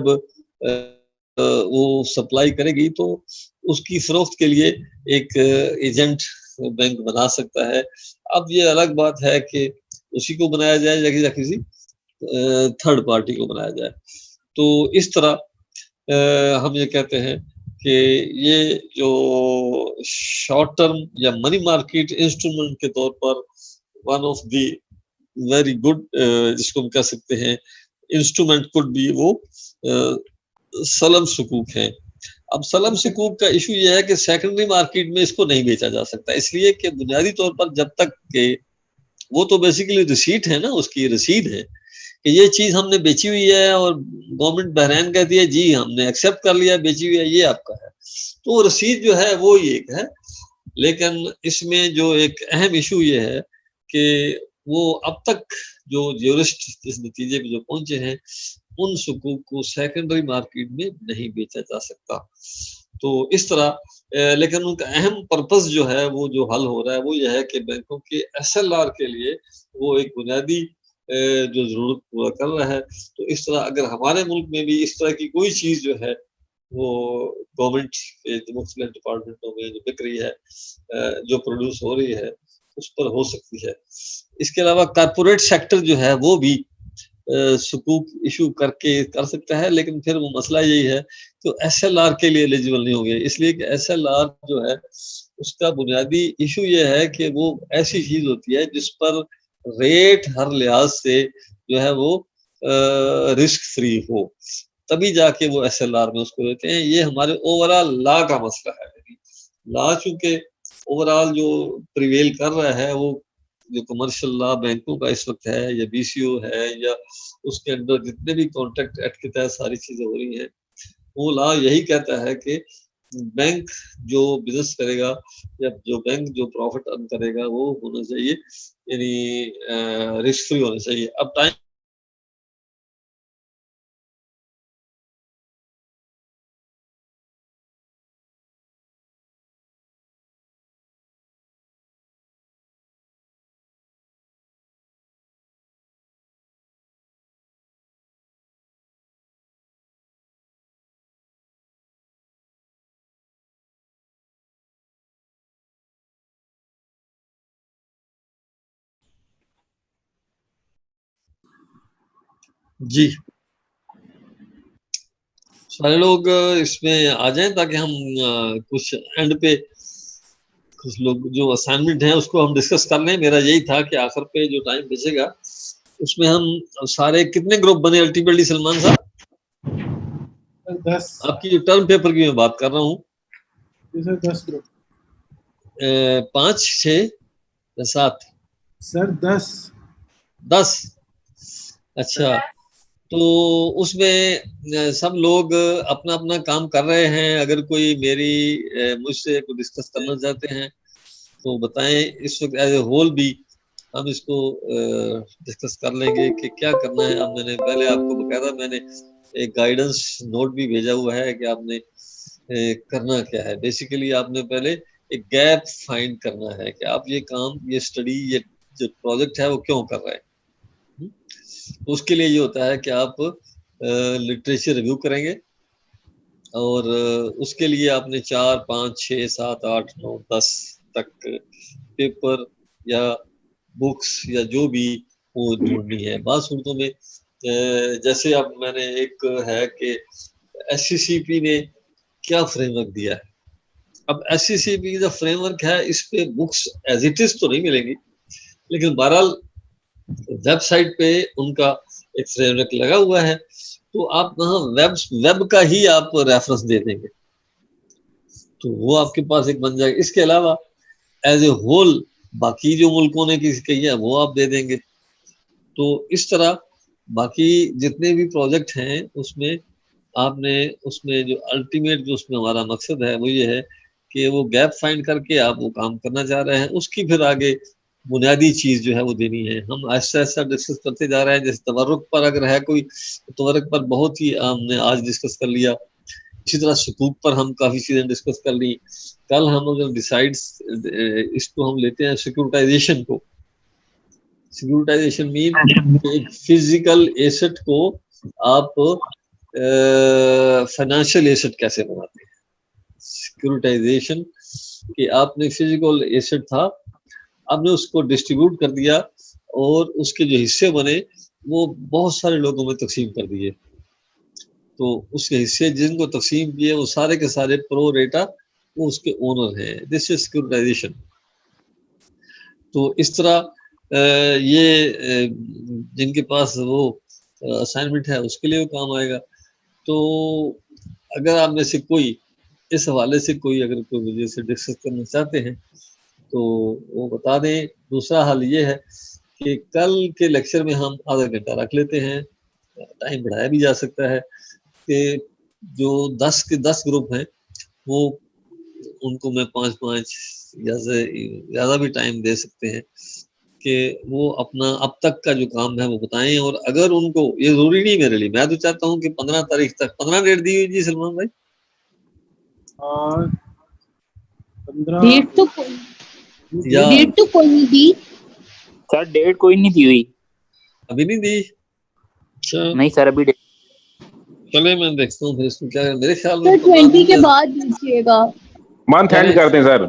وہ سپلائی کرے گی تو اس کی فروخت کے لیے ایک ایجنٹ بینک بنا سکتا ہے. اب یہ الگ بات ہے کہ اسی کو بنایا جائے یا کسی تھرڈ پارٹی کو بنایا جائے. تو اس طرح ہم یہ کہتے ہیں کہ یہ جو شارٹ ٹرم یا منی مارکیٹ انسٹرومنٹ کے طور پر one of the very good جس کو ہم کہہ سکتے ہیں انسٹرومنٹ کوڈ بھی وہ سلم سکوک ہیں. اب سلم سکوک کا ایشو یہ ہے کہ سیکنڈری مارکیٹ میں اس کو نہیں بیچا جا سکتا, اس لیے کہ بنیادی طور پر جب تک کہ وہ تو بیسیکلی ریسیٹ ہے نا, اس کی رسید ہے کہ یہ چیز ہم نے بیچی ہوئی ہے, اور گورنمنٹ بحرین کہتی ہے جی ہم نے ایکسیپٹ کر لیا بیچی ہوئی ہے, یہ آپ کا ہے, تو رسید جو ہے وہ ایک ہے. لیکن اس میں جو ایک اہم ایشو یہ ہے کہ وہ اب تک جو جیورسٹ اس نتیجے میں جو پہنچے ہیں ان سکوک کو سیکنڈری مارکیٹ میں نہیں بیچا جا سکتا. تو اس طرح لیکن ان کا اہم پرپس جو ہے وہ جو حل ہو رہا ہے وہ یہ ہے کہ بینکوں کے ایس ایل آر کے لیے وہ ایک بنیادی جو ضرورت پورا کر رہا ہے. تو اس طرح اگر ہمارے ملک میں بھی اس طرح کی کوئی چیز جو ہے وہ گورنمنٹ کے مختلف ڈپارٹمنٹوں میں جو بک رہی ہے, جو پروڈیوس ہو رہی ہے, اس پر ہو سکتی ہے. اس کے علاوہ کارپوریٹ سیکٹر جو ہے وہ بھی سکوک ایشو کر سکتا ہے, لیکن پھر وہ مسئلہ یہی ہے تو ایس ایل آر کے لیے ایلیجیبل نہیں ہو گیا, اس لیے کہ ایس ایل آر جو ہے اس کا بنیادی ایشو یہ ہے کہ وہ ایسی چیز ہوتی ہے جس پر ریٹ ہر لحاظ سے جو ہے وہ رسک فری ہو, تبھی جا کے وہ ایس ایل آر میں اس کو دیتے ہیں. یہ ہمارے اوور آل لا کا مسئلہ ہے. لا چونکہ اوور آل جو پریویل کر رہا ہے وہ جو کمرشل لا بینکوں کا اس وقت ہے یا بی سی او ہے یا اس کے اندر جتنے بھی کانٹریکٹ ایکٹ کے تحت ساری چیزیں ہو رہی ہیں, وہ لا یہی کہتا ہے کہ بینک جو بزنس کرے گا یا جو بینک جو پروفٹ ارن کرے گا وہ ہونا چاہیے یعنی رسک فری ہونا چاہیے. اب ٹائم جی سارے لوگ اس میں آ جائیں تاکہ ہم کچھ اینڈ پہ کچھ لوگ جو اسائنمنٹ ہیں اس کو ہم ڈسکس کر لیں. میرا یہی تھا کہ آخر پہ جو ٹائم بچے گا اس میں ہم سارے کتنے گروپ بنے الٹیمیٹلی سلمان صاحب؟ 10. آپ کی جو ٹرم پیپر کی میں بات کر رہا ہوں 10 گروپ. 5 6 یا 7 سر 10. اچھا, تو اس میں سب لوگ اپنا اپنا کام کر رہے ہیں. اگر کوئی مجھ سے کوئی ڈسکس کرنا چاہتے ہیں تو بتائیں. اس وقت ایز اے ہول بھی ہم اس کو ڈسکس کر لیں گے کہ کیا کرنا ہے. اب میں نے پہلے آپ کو باقاعدہ میں نے ایک گائیڈنس نوٹ بھی بھیجا ہوا ہے کہ آپ نے کرنا کیا ہے. بیسیکلی آپ نے پہلے ایک گیپ فائنڈ کرنا ہے کہ آپ یہ کام, یہ اسٹڈی, یہ جو پروجیکٹ ہے وہ کیوں کر رہے ہیں. اس کے لیے یہ ہوتا ہے کہ آپ لٹریچر ریویو کریں گے اور اس کے لیے آپ نے 4 5 6 7 8 9 10 تک پیپر یا بکس یا جو بھی وہ ڈھونڈنی ہے. بعض صورتوں میں جیسے اب میں نے ایک ہے کہ SCCP نے کیا فریم ورک دیا ہے. اب SCCP کا فریم ورک ہے, اس پہ بکس ایز اٹ از تو نہیں ملیں گی, لیکن بہرحال ویب سائٹ پہ ان کا ایک فریم ورک لگا ہوا ہے. تو آپ وہاں ویب کا ہی آپ ریفرنس دے دیں گے تو وہ آپ کے پاس ایک بن جائے گا. اس کے علاوہ ایز اے ہول باقی جو ملکوں نے کہی ہے وہ آپ دے دیں گے. تو اس طرح باقی جتنے بھی پروجیکٹ ہیں اس میں آپ نے اس میں جو الٹیمیٹ جو اس میں ہمارا مقصد ہے وہ یہ ہے کہ وہ گیپ فائنڈ کر کے آپ وہ کام کرنا چاہ رہے ہیں. اس کی پھر آگے بنیادی چیز جو ہے وہ دینی ہے. ہم ایسا ایسا ڈسکس کرتے جا رہے ہیں. جیسے تورک پر اگر ہے کوئی, تورک پر بہت ہی ہم نے آج ڈسکس کر لیا. اسی طرح سکوک پر ہم کافی چیزیں ڈسکس کر لی. کل ہم اگر ڈیسائیڈ اس کو ہم لیتے ہیں سیکورٹائزیشن کو. سیکورٹائزیشن مین ایک فزیکل ایسٹ کو آپ فائنینشیل ایسٹ کیسے بناتے ہیں. سیکورٹائزیشن کہ آپ نے فزیکل ایسٹ تھا, آپ نے اس کو ڈسٹریبیوٹ کر دیا اور اس کے جو حصے بنے وہ بہت سارے لوگوں میں تقسیم کر دیے. تو اس کے حصے جن کو تقسیم کیے وہ سارے کے سارے پرو ریٹا وہ اس کے اونر ہیں. دس از سیکورٹائزیشن. تو اس طرح یہ جن کے پاس وہ اسائنمنٹ ہے اس کے لیے وہ کام آئے گا. تو اگر آپ میں سے کوئی اس حوالے سے کوئی اگر کوئی مجھے سے ڈسکس کرنا چاہتے ہیں تو وہ بتا دیں. دوسرا حال یہ ہے کہ کل کے لیکچر میں ہم آدھا گھنٹہ رکھ لیتے ہیں, ٹائم بڑھایا بھی جا سکتا ہے کہ جو 10 کے 10 گروپ ہیں وہ ان کو میں 5 یا زیادہ بھی ٹائم دے سکتے ہیں کہ وہ اپنا اب تک کا جو کام ہے وہ بتائیں. اور اگر ان کو یہ ضروری نہیں میرے لیے, میں تو چاہتا ہوں کہ 15 تاریخ تک 15 ڈیٹ دی ہوئی جی سلمان بھائی. اور 15 ڈیٹ تو کوئی نہیں دی سر. ڈیٹ کوئی نہیں دی ہوئی, ابھی نہیں دی. اچھا نہیں سر ابھی چلے میں دیکھتا ہوں پھر اس کو کیا. میرے خیال میں 20 کے بعد دیجیے گا. منتھ اینڈ کرتے ہیں سر.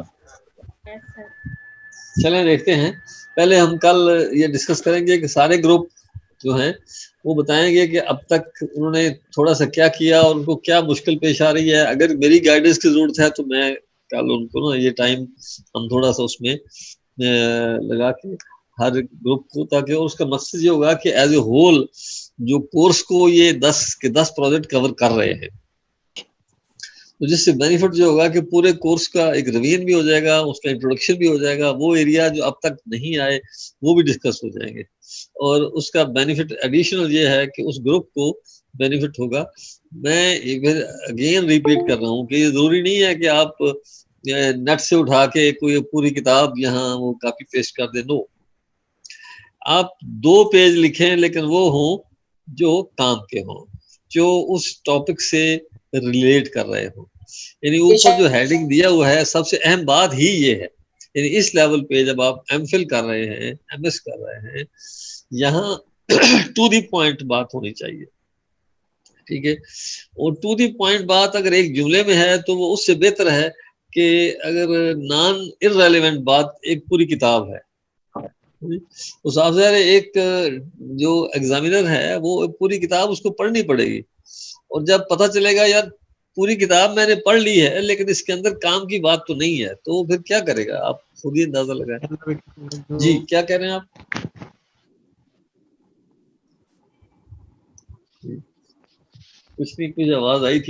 چلیں دیکھتے ہیں. پہلے ہم کل یہ ڈسکس کریں گے کہ سارے گروپ جو ہیں وہ بتائیں گے کہ اب تک انہوں نے تھوڑا سا کیا کیا اور ان کو کیا مشکل پیش آ رہی ہے. اگر میری گائیڈنس کی ضرورت ہے تو میں کل ان کو نا یہ ٹائم ہم تھوڑا سا اس میں لگا کے ہر گروپ کو, تاکہ اس کا مقصد یہ ہوگا کہ ایز اے ہول جو کورس کو یہ 10 کے 10 پروجیکٹ کور کر رہے ہیں تو جس سے بینیفٹ جو ہوگا کہ پورے کورس کا ایک ریویژن بھی ہو جائے گا, اس کا انٹروڈکشن بھی ہو جائے گا, وہ ایریا جو اب تک نہیں آئے وہ بھی ڈسکس ہو جائیں گے. اور اس کا بینیفٹ ایڈیشنل یہ ہے کہ اس گروپ کو بینیفٹ ہوگا. میں اگین ریپیٹ کر رہا ہوں کہ یہ ضروری نہیں ہے کہ آپ نیٹ سے اٹھا کے کوئی پوری کتاب یہاں وہ کاپی پیسٹ کر دیں. نو, آپ 2 پیج لکھیں لیکن وہ ہوں جو کام کے ہوں, جو اس ٹاپک سے ریلیٹ کر رہے ہوں. یعنی اوپر جو ہیڈنگ دیا ہوا ہے سب سے اہم بات ہی یہ ہے. یعنی اس لیول پہ جب آپ ایم فل کر رہے ہیں, ایم ایس کر رہے ہیں, یہاں ٹو دی پوائنٹ بات ہونی چاہیے. ٹھیک ہے, اور ٹو دی پوائنٹ بات اگر ایک جملے میں ہے تو وہ اس سے بہتر ہے کہ اگر نان ارریلیونٹ بات ایک پوری کتاب ہے. اس افسر ایک جو ایگزامینر ہے وہ پوری کتاب اس کو پڑھنی پڑے گی. اور جب پتہ چلے گا یار پوری کتاب میں نے پڑھ لی ہے لیکن اس کے اندر کام کی بات تو نہیں ہے، تو پھر کیا کرے گا؟ آپ خود ہی اندازہ لگائیں. جی کیا کہہ رہے ہیں آپ؟ کچھ نہیں، کچھ آواز آئی تھی.